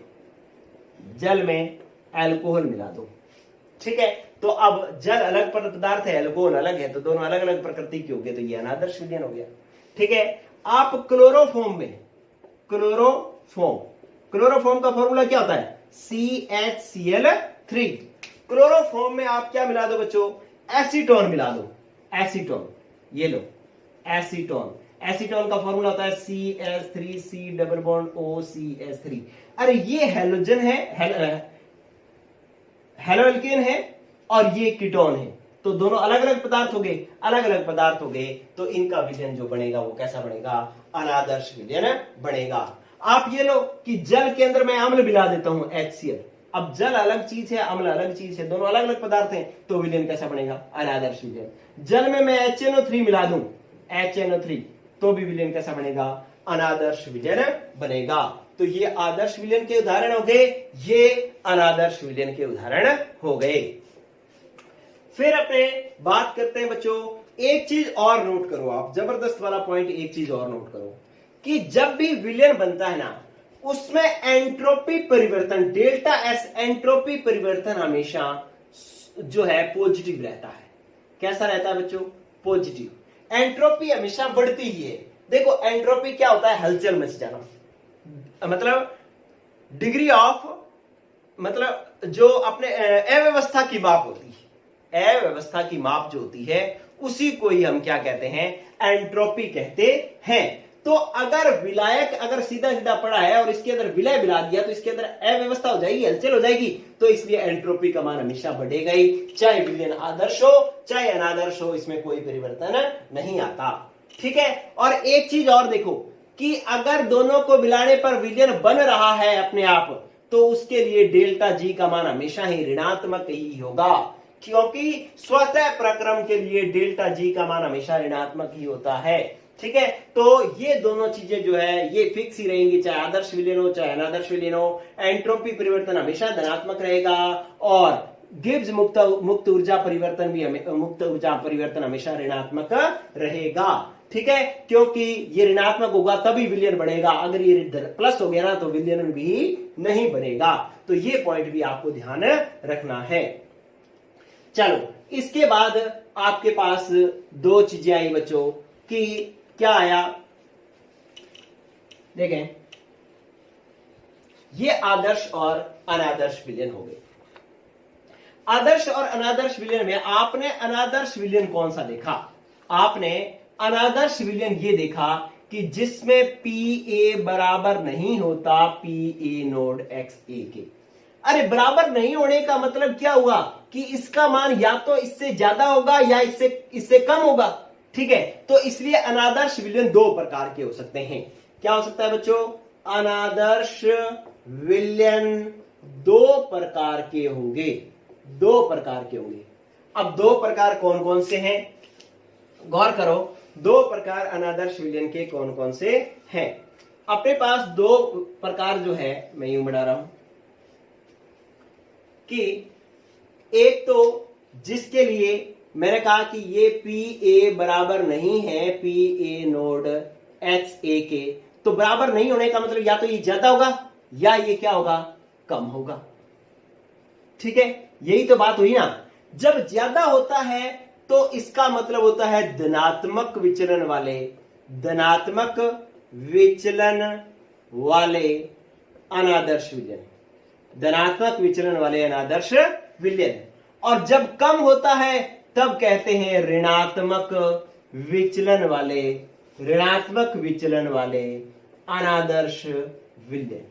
जल में अल्कोहल मिला दो। ठीक है, तो अब जल अलग पदार्थ है, अल्कोहल अलग है, तो दोनों अलग अलग प्रकृति के हो गए, तो ये अनादर्श विलयन हो गया। ठीक है, आप क्लोरोफॉर्म में, क्लोरोफॉर्म का फॉर्मूला क्या होता है? CHCl3। क्लोरोफॉर्म में आप क्या मिला दो बच्चों? एसीटोन मिला दो, एसीटोन। ये लो एसीटोन, एसीटोन का फॉर्मूला होता है CH3C डबल बॉन्ड OCH3। अरे ये हेलोजन है, हेलोएल्केन है, और ये कीटोन है, तो दोनों अलग अलग पदार्थ हो गए, अलग अलग पदार्थ हो गए, तो इनका विलयन जो बनेगा वो कैसा बनेगा? अनादर्श विलयन बनेगा। आप ये लो कि जल के अंदर मैं अम्ल मिला देता हूं HCl। अब जल अलग चीज है, अम्ल अलग चीज है, दोनों अलग अलग पदार्थ हैं, तो विलयन कैसा बनेगा? अनादर्श विलयन। जल में मैं HNO3 मिला दूं, HNO3, तो भी विलयन कैसा बनेगा? अनादर्श विलयन बनेगा। तो ये आदर्श विलयन के उदाहरण हो गए, ये अनादर्श विलयन के उदाहरण हो गए। फिर अपने बात करते हैं बच्चों, एक चीज और नोट करो आप, जबरदस्त वाला पॉइंट, एक चीज और नोट करो कि जब भी विलयन बनता है ना, उसमें एंट्रोपी परिवर्तन, डेल्टा एस एंट्रोपी परिवर्तन हमेशा जो है पॉजिटिव रहता है। कैसा रहता है बच्चों? पॉजिटिव। एंट्रोपी हमेशा बढ़ती ही है। देखो एंट्रोपी क्या होता है? हलचल मच जाना, मतलब डिग्री ऑफ, मतलब जो अपने अव्यवस्था की माप होती है, अव्यवस्था की माप जो होती है उसी को ही हम क्या कहते हैं? एंट्रोपी कहते हैं। तो अगर विलायक अगर सीधा सीधा पड़ा है और इसके अंदर विलय मिला दिया तो इसके अंदर अव्यवस्था हो जाएगी, हलचल हो जाएगी, तो इसलिए एंट्रोपी का मान हमेशा बढ़ेगा ही, चाहे विलयन आदर्श हो चाहे अनादर्श हो, इसमें कोई परिवर्तन नहीं आता। ठीक है। और एक चीज और देखो कि अगर दोनों को मिलाने पर विलयन बन रहा है अपने आप, तो उसके लिए डेल्टा जी का मान हमेशा ही ऋणात्मक ही होगा, क्योंकि स्वतः प्रक्रम के लिए डेल्टा जी का मान हमेशा ऋणात्मक ही होता है। ठीक है। तो ये दोनों चीजें जो है ये फिक्स ही रहेंगी, चाहे आदर्श विलयन हो चाहे अनादर्श विलयन हो, एंट्रोपी परिवर्तन हमेशा धनात्मक रहेगा और गिब्स मुक्त ऊर्जा परिवर्तन भी मुक्त ऊर्जा परिवर्तन हमेशा ऋणात्मक रहेगा। ठीक है। क्योंकि ये ऋणात्मक होगा तभी विलयन बढ़ेगा, अगर ये प्लस हो गया ना तो विलयन भी नहीं बनेगा। तो ये पॉइंट भी आपको ध्यान रखना है। चलो इसके बाद आपके पास दो चीजें आई बच्चों कि क्या आया, देखें, ये आदर्श और अनादर्श विलयन हो गए। आदर्श और अनादर्श विलयन में आपने अनादर्श विलयन कौन सा देखा? आपने अनादर्श विलयन ये देखा कि जिसमें पी ए बराबर नहीं होता P A node X A के। अरे बराबर नहीं होने का मतलब क्या हुआ कि इसका मान या तो इससे ज्यादा होगा या इससे कम होगा। ठीक है। तो इसलिए अनादर्श विलयन दो प्रकार के हो सकते हैं। क्या हो सकता है बच्चों? अनादर्श विलयन दो प्रकार के होंगे, दो प्रकार के होंगे। अब दो प्रकार कौन कौन से हैं? गौर करो, दो प्रकार अनादर्श विलयन के कौन कौन से हैं। अपने पास दो प्रकार जो है मैं यूं बढ़ा रहा हूं कि एक तो जिसके लिए मैंने कहा कि ये पी ए बराबर नहीं है P A node X A के, तो बराबर नहीं होने का मतलब या तो ये ज्यादा होगा या ये क्या होगा? कम होगा। ठीक है। यही तो बात हुई ना। जब ज्यादा होता है तो इसका मतलब होता है धनात्मक विचलन वाले, धनात्मक विचलन वाले अनादर्श विलयन, धनात्मक विचलन वाले अनादर्श विलयन। और जब कम होता है तब कहते हैं ऋणात्मक विचलन वाले, ऋणात्मक विचलन वाले अनादर्श विलयन।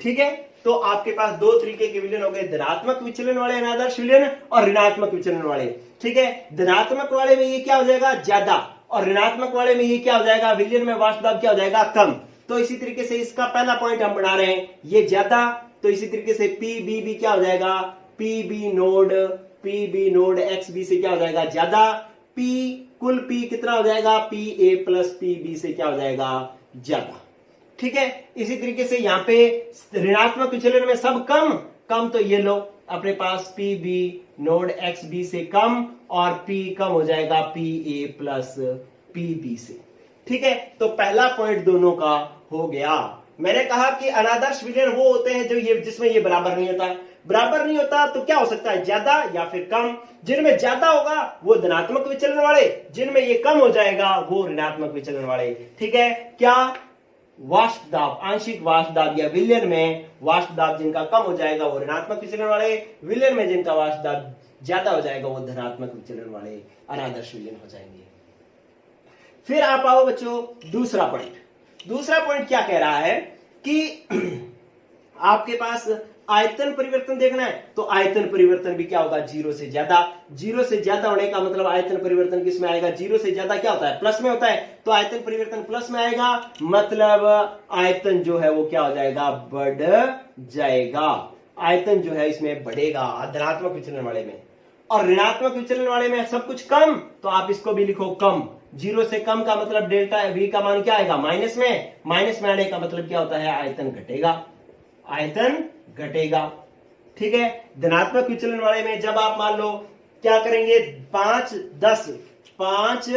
ठीक है। तो आपके पास दो तरीके के विलयन हो गए, धनात्मक विचलन वाले अनादर्श विलयन और ऋणात्मक विचलन वाले। ठीक है। धनात्मक वाले में ये क्या हो जाएगा? ज्यादा, और ऋणात्मक वाले में ये क्या हो जाएगा? विलयन में वाष्प दाब क्या हो जाएगा? कम। तो इसी तरीके से इसका पहला पॉइंट हम बना रहे हैं, ये ज्यादा, तो इसी तरीके से पी बी भी क्या हो जाएगा? P B node X B से क्या हो जाएगा? ज्यादा। पी कुल पी कितना हो जाएगा? P A plus P B से क्या हो जाएगा? ज्यादा। ठीक है। इसी तरीके से यहां पे ऋणात्मक विचलन में सब कम, कम तो ये लो अपने पास P B node X B से कम, और पी कम हो जाएगा P A plus P B से। ठीक है। तो पहला पॉइंट दोनों का हो गया। मैंने कहा कि अनादर्श विलयन वो होते हैं जो ये जिसमें ये बराबर नहीं होता। बराबर नहीं होता तो क्या हो सकता है? ज्यादा या फिर कम। जिनमें ज्यादा होगा वो धनात्मक विचलन वाले, जिनमें ये कम हो जाएगा वो ऋणात्मक विचलन वाले। ठीक है। क्या? वाष्प दाब, आंशिक वाष्प दाब या विलयन में वाष्प दाब जिनका कम हो जाएगा वो ऋणात्मक विचलन वाले, विलयन में जिनका वाष्प दाब ज्यादा हो जाएगा वो धनात्मक विचलन वाले अनादर्श विलयन हो जाएंगे। फिर आप आओ बच्चों दूसरा पॉइंट। दूसरा पॉइंट क्या कह रहा है कि आपके पास आयतन परिवर्तन देखना है, तो आयतन परिवर्तन भी क्या होगा? जीरो से ज्यादा। जीरो से ज्यादा होने का मतलब आयतन परिवर्तन किस में आएगा? जीरो से ज्यादा क्या होता है? प्लस में होता है। तो आयतन परिवर्तन प्लस में आएगा, मतलब आयतन जो है वो क्या हो जाएगा? बढ़ जाएगा। आयतन जो है इसमें बढ़ेगा धनात्मक विचलन वाले में, और ऋणात्मक विचलन वाले में सब कुछ कम, तो आप इसको भी लिखो कम। जीरो से कम का मतलब डेल्टा वी का मान क्या आएगा? माइनस में। माइनस में आने का मतलब क्या होता है? आयतन घटेगा, आयतन घटेगा। ठीक है। धनात्मक विचलन वाले में जब आप मान लो क्या करेंगे, 5 10 5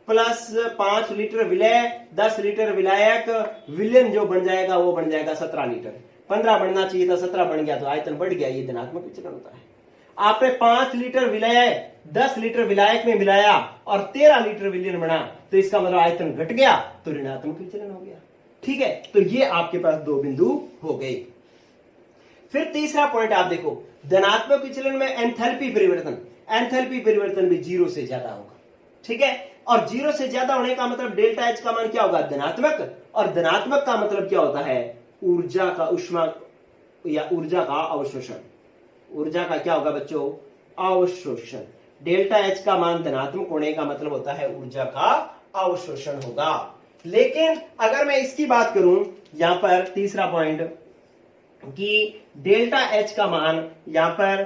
प्लस 5 लीटर विलय 10 लीटर विलायक, विलयन जो बन जाएगा वो बन जाएगा 17 लीटर। 15 बनना चाहिए था, 17 बन गया तो आयतन बढ़ गया, ये धनात्मक विचलन होता है। आपने 5 लीटर विलय 10 लीटर विलायक में मिलाया और 13 लीटर विलयन बना, तो इसका मतलब आयतन घट गया, तो ऋणात्मक विचलन हो गया। ठीक है, तो ये आपके पास 2 बिंदु हो गए। फिर तीसरा पॉइंट आप देखो, धनात्मक विचलन में एंथैल्पी परिवर्तन, एंथैल्पी परिवर्तन भी 0 से ज्यादा होगा। ठीक है, और 0 से ज्यादा होने का मतलब डेल्टा एच का मान क्या होगा, धनात्मक, और धनात्मक का मतलब क्या होता है, ऊर्जा का ऊष्मा या ऊर्जा का अवशोषण। ऊर्जा का क्या होगा बच्चों, अवशोषण। डेल्टा एच का मान धनात्मक होने का मतलब होता है ऊर्जा का अवशोषण होगा। लेकिन अगर मैं इसकी बात करूं यहां पर तीसरा पॉइंट कि डेल्टा एच का मान यहां पर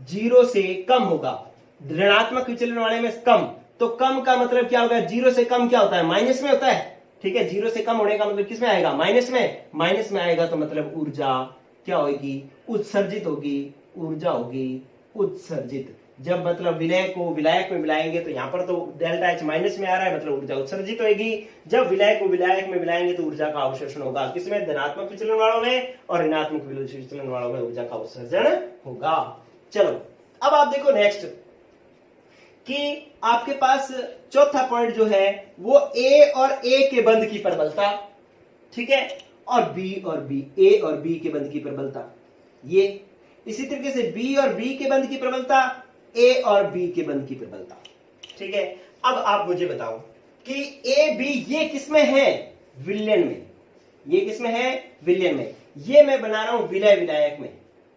0 से कम होगा, ऋणात्मक विचलन वाले में कम, तो कम का मतलब क्या होगा, 0 से कम क्या होता है, माइनस में होता है। ठीक है, 0 से कम होने का मतलब किस में आएगा, माइनस में। माइनस में आएगा तो मतलब ऊर्जा क्या होगी, उत्सर्जित होगी, ऊर्जा होगी उत्सर्जित। जब मतलब विलय को विलायक में मिलाएंगे तो यहां पर तो डेल्टा एच माइनस में आ रहा है, मतलब ऊर्जा उत्सर्जित होगी। जब विलय को विलायक में मिलाएंगे तो ऊर्जा का अवशोषण होगा, किसमें, धनात्मक विचलन वालों में, और ऋणात्मक विचलन वालों में ऊर्जा का उत्सर्जन होगा। चलो अब आप देखो नेक्स्ट कि आपके पास चौथा पॉइंट जो है वो ए और ए के बंध की प्रबलता, ठीक है, और बी और बी, ए और बी के बंध की प्रबलता, ये इसी तरीके से बी और बी के बंध की प्रबलता, ए और बी के बंध की प्रबलता। ठीक है, अब आप मुझे बताओ कि ए बी ये किसमें है, विलयन में। ये किसमें है, विलयन में। ये मैं बना रहा हूं विलय विलायक में।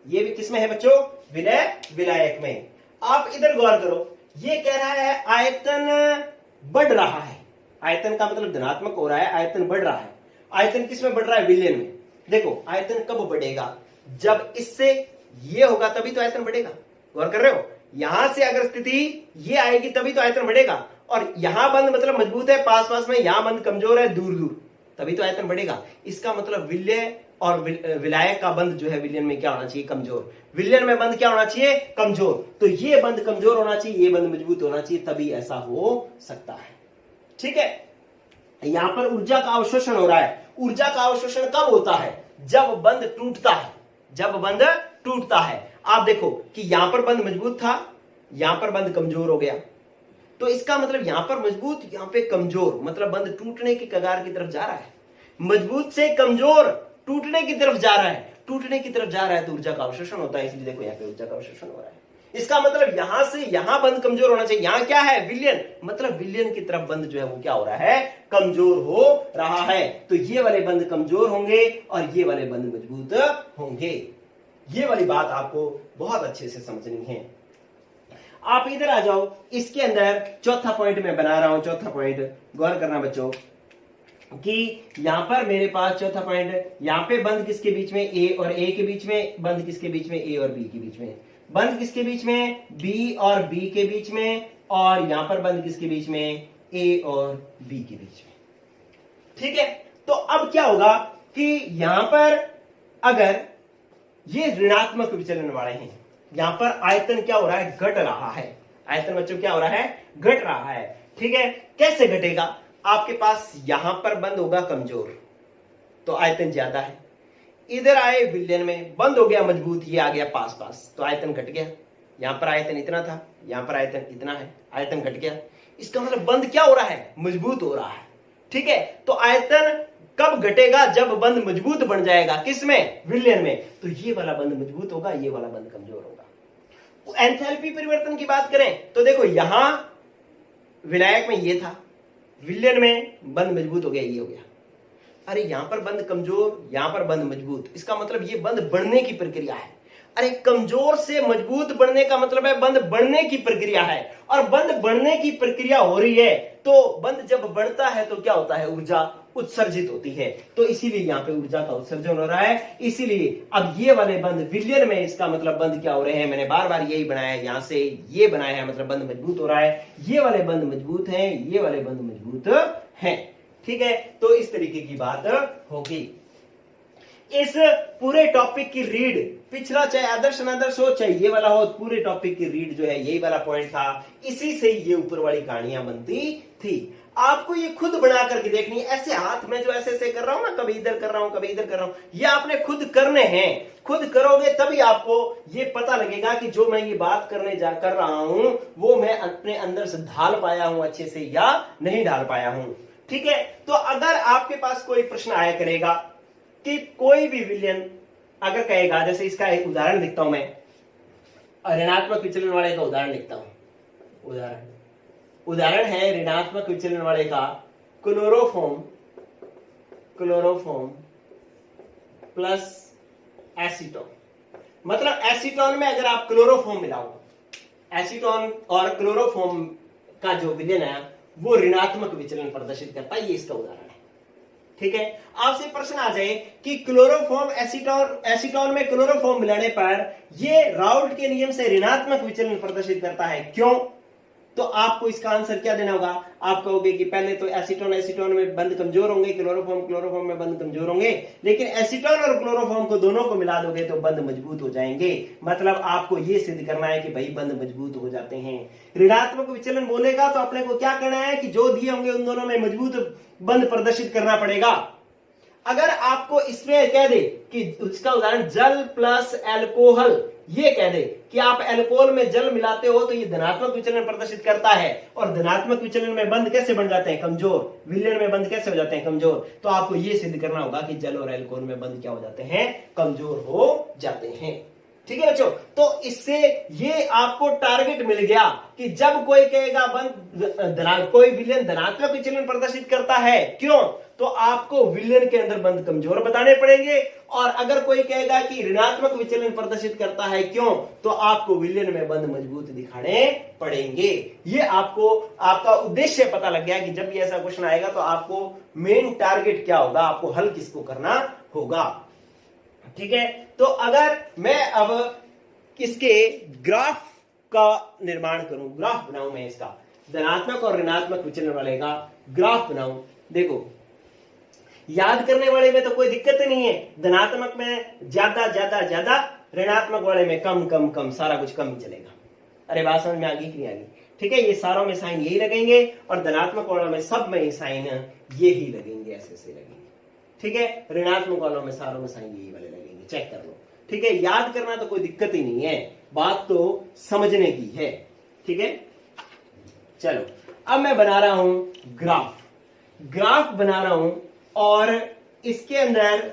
ये भी किसमें है बच्चों, विलय विलायक में। आप इधर गौर करो, ये कह रहा है आयतन बढ़ रहा है। आयतन का मतलब धनात्मक हो रहा है, आयतन बढ़ रहा है। आयतन किसमें बढ़ रहा है, विलयन में। देखो आयतन कब बढ़ेगा, जब इससे ये होगा तभी तो आयतन बढ़ेगा। गौर कर रहे हो, यहां से अगर स्थिति ये आएगी तभी तो आयतन बढ़ेगा, और यहां बंद मतलब मजबूत है पास पास में, यहां बंद कमजोर है दूर दूर, तभी तो आयतन बढ़ेगा। इसका मतलब विलय और विलायक का बंद जो है विलयन में क्या होना चाहिए, कमजोर। विलयन में बंद क्या होना चाहिए, कमजोर। तो ये बंद कमजोर होना चाहिए, ये बंद मजबूत होना चाहिए, तभी ऐसा हो सकता है। ठीक है, यहां पर ऊर्जा का अवशोषण हो रहा है। ऊर्जा का अवशोषण कब होता है, जब बंद टूटता है। जब बंद टूटता है, आप देखो कि यहां पर बंद मजबूत था, यहां पर बंद कमजोर हो गया, तो इसका मतलब यहां पर मजबूत, यहां पे कमजोर, मतलब बंद टूटने की कगार की तरफ जा रहा है। मजबूत से कमजोर टूटने की तरफ जा रहा है, टूटने की तरफ जा रहा है तो ऊर्जा का अवशोषण होता है। इसलिए देखो यहां पे ऊर्जा का अवशोषण हो रहा है। इसका मतलब यहां से यहां बंद कमजोर होना चाहिए। यहां क्या है, विलयन, मतलब विलयन की तरफ बंद जो है वो क्या हो रहा है, कमजोर हो रहा है। तो ये वाले बंद कमजोर होंगे और ये वाले बंद मजबूत होंगे। ये वाली बात आपको बहुत अच्छे से समझनी है। आप इधर आ जाओ, इसके अंदर चौथा पॉइंट मैं बना रहा हूं। चौथा पॉइंट गौर करना बच्चों कि यहां पर मेरे पास चौथा पॉइंट, यहां पे बंद किसके बीच में, ए और ए के बीच में, बंद किसके बीच में, ए और बी के बीच में, बंद किसके बीच में, बी और बी के बीच में, और यहां पर बंद किसके बीच में, ए और बी के बीच में। ठीक है, तो अब क्या होगा कि यहां पर अगर ये ऋणात्मक विचलन वाले हैं, यहां पर आयतन क्या हो रहा है, घट रहा है। आयतन बच्चों क्या हो रहा है, घट रहा है। ठीक है, कैसे घटेगा, आपके पास यहां पर बंद होगा कमजोर तो आयतन ज्यादा है, इधर आए विलयन में बंद हो गया मजबूत, ये आ गया पास पास तो आयतन घट गया। यहां पर आयतन इतना था, यहां पर आयतन इतना है, आयतन घट गया। इसका मतलब बंद क्या हो रहा है, मजबूत हो रहा है। ठीक है, तो आयतन कब घटेगा, जब बंद मजबूत बन जाएगा, किसमें, विलयन में। तो ये वाला बंद मजबूत होगा, ये वाला बंद कमजोर होगा। एंथैल्पी परिवर्तन की बात करें तो देखो यहां विलायक में ये था, विलयन में बंद मजबूत हो गया, ये हो गया। अरे यहां पर बंद कमजोर, यहां पर बंद मजबूत, इसका मतलब ये बंद बढ़ने की प्रक्रिया है। अरे कमजोर से मजबूत बनने का मतलब है बंद बढ़ने की प्रक्रिया है, और बंद बढ़ने की प्रक्रिया हो रही है तो बंद जब बढ़ता है तो क्या होता है, ऊर्जा उत्सर्जित होती है। तो इसीलिए यहाँ पे ऊर्जा का उत्सर्जन हो रहा है। इसीलिए अब ये वाले बंद विलयन में, इसका मतलब बंद क्या हो रहे हैं, मैंने बार बार यही बनाया है, यहां से ये बनाया है, मतलब बंद मजबूत हो रहा है। ये वाले बंद मजबूत हैं, ये वाले बंद मजबूत हैं। ठीक है, तो इस तरीके की बात होगी। इस पूरे टॉपिक की रीड, पिछला चाहे आदर्श अनादर्श हो चाहे ये वाला हो, पूरे टॉपिक की रीड जो है यही वाला पॉइंट था, इसी से ये ऊपर वाली कहानियां बनती थी। आपको ये खुद बना करके देखनी है। ऐसे हाथ में जो ऐसे ऐसे कर रहा हूं ना, कभी इधर कर रहा हूं कभी इधर कर रहा हूं, ये आपने खुद करने हैं। खुद करोगे तभी आपको ये पता लगेगा कि जो मैं ये बात कर रहा हूं वो मैं अपने अंदर से ढाल पाया हूं अच्छे से या नहीं ढाल पाया हूं। ठीक है, तो अगर आपके पास कोई प्रश्न आया करेगा कि कोई भी विलयन अगर कहेगा, जैसे इसका एक उदाहरण लिखता हूं मैं, ऋणात्मक विचलन वाले का उदाहरण लिखता हूं। उदाहरण है ऋणात्मक विचलन वाले का क्लोरोफॉर्म प्लस एसीटोन। मतलब एसीटोन में अगर आप क्लोरोफॉर्म मिलाओ, एसीटोन और क्लोरोफॉर्म का जो विलयन है वो ऋणात्मक विचलन प्रदर्शित करता है। ये इसका उदाहरण है। ठीक है, आपसे प्रश्न आ जाए कि क्लोरोफॉर्म एसीटोन में क्लोरोफॉर्म मिलाने पर ये राउल्ट के नियम से ऋणात्मक विचलन प्रदर्शित करता है, क्यों? तो आपको इसका आंसर क्या देना होगा? आप कहोगे कि पहले तो एसीटोन में बंद कमजोर होंगे, क्लोरोफॉर्म में बंद कमजोर होंगे, लेकिन एसीटोन और क्लोरोफॉर्म को दोनों को मिला दोगे तो बंद मजबूत हो जाएंगे। मतलब आपको यह सिद्ध करना है कि भाई बंद मजबूत हो जाते हैं। ऋणात्मक विचलन बोलेगा तो अपने को क्या करना है कि जो दिए होंगे उन दोनों में मजबूत बंद प्रदर्शित करना पड़ेगा। अगर आपको इसमें कह दे कि उसका उदाहरण जल प्लस एल्कोहल, ये कह दे कि आप एल्कोहल में जल मिलाते हो तो ये धनात्मक विचलन प्रदर्शित करता है, और धनात्मक विचलन में बंद कैसे बन जाते हैं? कमजोर। विलयन में बंद कैसे हो जाते हैं? कमजोर। तो आपको ये सिद्ध करना होगा कि जल और एल्कोहल में बंद क्या हो जाते हैं? कमजोर हो जाते हैं। ठीक है बच्चों, तो इससे ये आपको टारगेट मिल गया कि जब कोई कहेगा कोई विलयन धनात्मक विचलन प्रदर्शित करता है, क्यों? तो आपको विलयन के अंदर बंद कमजोर बताने पड़ेंगे, और अगर कोई कहेगा कि ऋणात्मक विचलन प्रदर्शित करता है, क्यों? तो आपको विलयन में बंद मजबूत दिखाने पड़ेंगे। ये आपको आपका उद्देश्य पता लग गया कि जब भी ऐसा क्वेश्चन आएगा तो आपको मेन टारगेट क्या होगा, आपको हल किसको करना होगा। ठीक है, तो अगर मैं अब इसके ग्राफ का निर्माण करूं, ग्राफ बनाऊं, मैं इसका धनात्मक और ऋणात्मक विचलन वाले का ग्राफ बनाऊं। देखो, याद करने वाले में तो कोई दिक्कत नहीं है, धनात्मक में ज्यादा ज्यादा ज्यादा, ऋणात्मक वाले में कम कम कम, सारा कुछ कम ही चलेगा। अरे बात समझ में आ गई कि नहीं आ गई? ठीक है, ये सारों में साइन यही लगेंगे और धनात्मक वालों में सब में साइन ये ही लगेंगे, ऐसे लगेंगे। ठीक है, ऋणात्मक वालों में सारों में साइन यही वाले लगेंगे, चेक कर लो। ठीक है, याद करना तो कोई दिक्कत ही नहीं है, बात तो समझने की है। ठीक है, चलो अब मैं बना रहा हूं ग्राफ बना रहा हूं, और इसके अंदर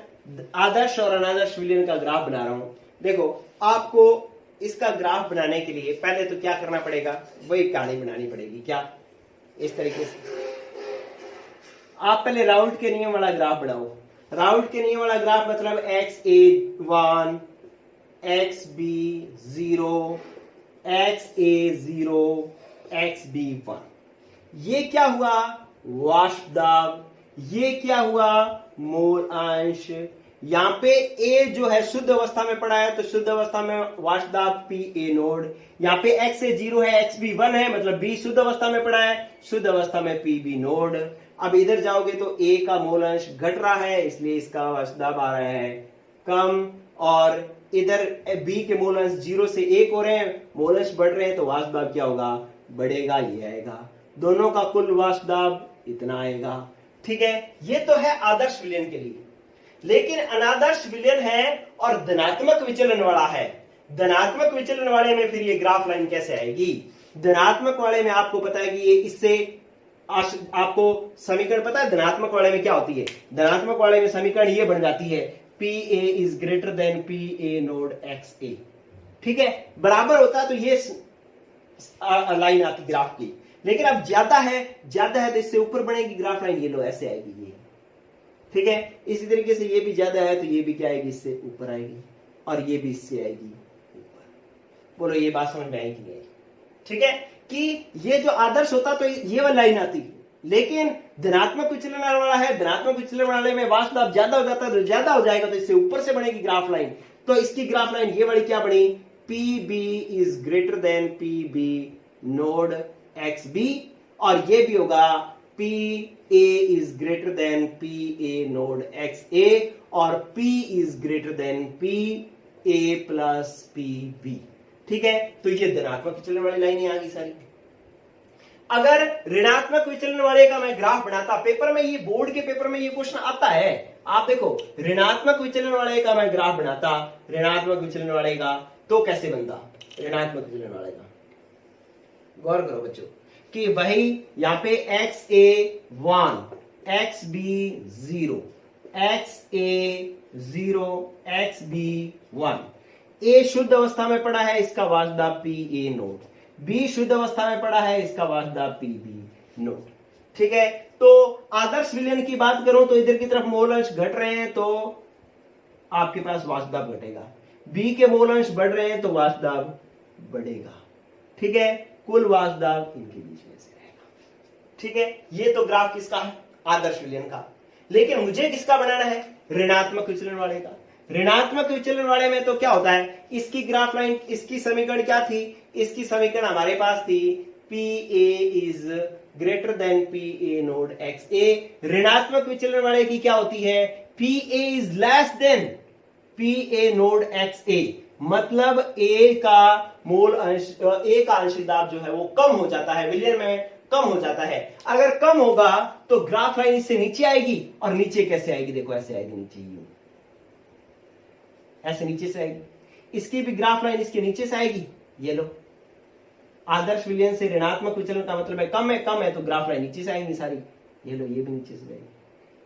आदर्श और अनादर्श विलयन का ग्राफ बना रहा हूं। देखो, आपको इसका ग्राफ बनाने के लिए पहले तो क्या करना पड़ेगा, वही कहानी बनानी पड़ेगी। क्या? इस तरीके से आप पहले राउल्ट के नियम वाला ग्राफ बनाओ। राउल्ट के नियम वाला ग्राफ मतलब XA1, XB0, XA0, XB1। ये क्या हुआ? वाष्प दाब। ये क्या हुआ? मोल अंश। यहां पे A जो है शुद्ध अवस्था में पड़ा है, तो शुद्ध अवस्था में वाष्प दाब PA नोड। यहां पे XA0 है, XB1 है, मतलब B शुद्ध अवस्था में पड़ा है, शुद्ध अवस्था में PB नोड। अब इधर जाओगे तो A का मोल अंश घट रहा है, इसलिए इसका वाष्प दाब आ रहा है कम, और इधर B के मोल अंश 0 से 1 हो रहे हैं, मोल अंश बढ़ रहे हैं, तो वाष्प दाब क्या होगा? बढ़ेगा, ये आएगा। दोनों का कुल वाष्प दाब इतना आएगा। ठीक है, ये तो है आदर्श विलयन के लिए। लेकिन अनादर्श विलयन है और धनात्मक विचलन वाला है। धनात्मक विचलन वाले में फिर ये ग्राफ लाइन कैसे आएगी? धनात्मक वाले में आपको पता है कि ये इससे आपको समीकरण पता है धनात्मक वाले में क्या होती है? धनात्मक वाले में समीकरण ये बन जाती है PA is greater then PA node XA। ठीक है, बराबर होता है तो ये लाइन आती ग्राफ की। लेकिन अब ज्यादा है तो इससे ऊपर बढ़ेगी ग्राफ लाइन, ये लो ऐसे आएगी ये। ठीक है, इसी तरीके से ये भी ज्यादा है तो ये भी क्या आएगी? इससे ऊपर आएगी, और ये भी इससे आएगी ऊपर। बोलो, ये बात समझ में आएगी कि नहीं आएगी? ठीक है, कि ये जो आदर्श होता तो ये वाली लाइन आती, लेकिन धनात्मक विचलन वाला है, धनात्मक विचलन वाले में वाष्प दाब ज्यादा हो जाता है, तो ज्यादा हो जाएगा तो इससे ऊपर से बनेगी ग्राफ लाइन। तो इसकी ग्राफ लाइन ये वाली क्या बनी? PB is greater than PB nought XB, और ये भी होगा P A is greater than P A node X A और P is greater than P A plus P B. ठीक है, तो ये धनात्मक विचलन वाली लाइन आ गई सारी। अगर ऋणात्मक विचलन वाले का मैं ग्राफ बनाता, पेपर में ये बोर्ड के पेपर में ये क्वेश्चन आता है, आप देखो ऋणात्मक विचलन वाले का मैं ग्राफ बनाता, ऋणात्मक विचलन वाले का तो कैसे बनता, ऋणात्मक विचलन वाले का गौर करो बच्चों कि वही यहां पे एक्स ए 1 एक्स बी 0 एक्स ए 0 एक्स बी 1। ए शुद्ध अवस्था में पड़ा है, इसका वास्ता पी ए नोड, बी शुद्ध अवस्था में पड़ा है, इसका वास्ता पी बी नोड। ठीक है, तो आदर्श विलयन की बात करूं तो इधर की तरफ मोल अंश घट रहे हैं तो आपके पास वासुदाब घटेगा, बी के मोल अंश बढ़ रहे हैं तो वासुदाब बढ़ेगा। ठीक है, कुल वासुदाब इनके बीच में से रहेगा। ठीक है, ये तो ग्राफ किसका है, आदर्श विलयन का। लेकिन मुझे किसका बनाना है, ऋणात्मक विचलन वाले का। ऋणात्मक विचलन वाले में तो क्या होता है, इसकी ग्राफ लाइन, इसकी समीकरण क्या थी, इसकी समीकरण हमारे पास थी P A is greater than P A node X A. ऋणात्मक विचलन वाले की क्या होती है, P A is less than P A node X A, मतलब ए का मोल अंश, ए का अंश दाब जो है वो कम हो जाता है, विलयन में कम हो जाता है। अगर कम होगा तो ग्राफ लाइन इससे नीचे आएगी, और नीचे कैसे आएगी, देखो ऐसे आएगी नीचे, यूं ऐसे नीचे से आएगी। इसकी भी ग्राफ लाइन इसके नीचे से आएगी, ये लो। आदर्श विलयन से ऋणात्मक विचलन का मतलब है कम है तो ग्राफ लाइन नीचे से आएंगी सारी, ये लो, ये भी नीचे से आएगी।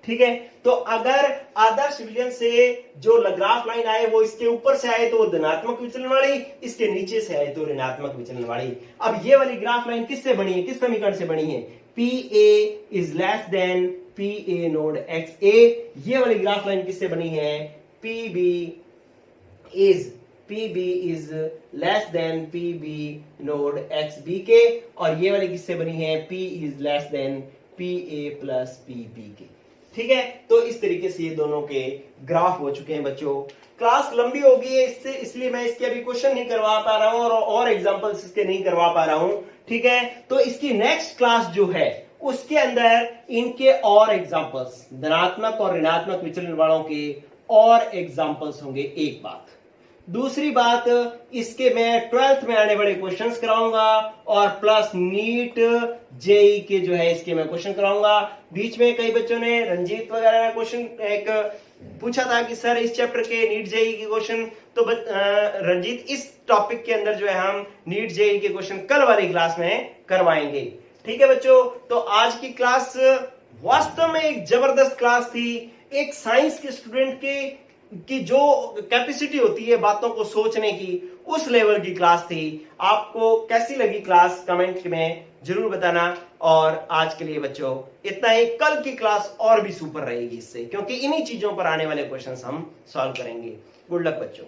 ठीक है, तो अगर आदर्श विलयन से जो ग्राफ लाइन आए वो इसके ऊपर से आए तो वो धनात्मक विचलन वाली, इसके नीचे से आए तो ऋणात्मक विचलन वाली। अब ये वाली ग्राफ लाइन किससे बनी है, किस समीकरण से बनी है, P A is less than P A node X A. ये वाली ग्राफ लाइन किससे बनी है, P B is less than P B node X B के, और ये वाली किससे बनी है, P is less than P A plus P B के। ठीक है, तो इस तरीके से ये दोनों के ग्राफ हो चुके हैं बच्चों। क्लास लंबी हो गई है इससे, इसलिए मैं इसके अभी क्वेश्चन नहीं करवा पा रहा हूं और एग्जांपल्स इसके नहीं करवा पा रहा हूं। ठीक है, तो इसकी नेक्स्ट क्लास जो है उसके अंदर इनके और एग्जांपल्स, धनात्मक और ऋणात्मक विचलन वालों के और एग्जांपल्स होंगे। एक बात, दूसरी बात, इसके मैं 12th में आने वाले क्वेश्चंस कराऊंगा और प्लस नीट जेई के जो है इसके मैं क्वेश्चन कराऊंगा। बीच में कई बच्चों ने, रंजीत वगैरह ने क्वेश्चन एक पूछा था कि सर इस चैप्टर के नीट जेई के क्वेश्चन, तो रंजीत इस टॉपिक के अंदर जो है हम नीट जेई के क्वेश्चन कल वाली क्लास में करवाएंगे। ठीक है बच्चों, तो आज की क्लास वास्तव में एक जबरदस्त क्लास थी। एक साइंस के स्टूडेंट की जो कैपेसिटी होती है बातों को सोचने की, उस लेवल की क्लास थी। आपको कैसी लगी क्लास कमेंट में जरूर बताना। और आज के लिए बच्चों इतना ही, कल की क्लास और भी सुपर रहेगी इससे, क्योंकि इन्हीं चीजों पर आने वाले क्वेश्चंस हम सॉल्व करेंगे। गुड लक बच्चों।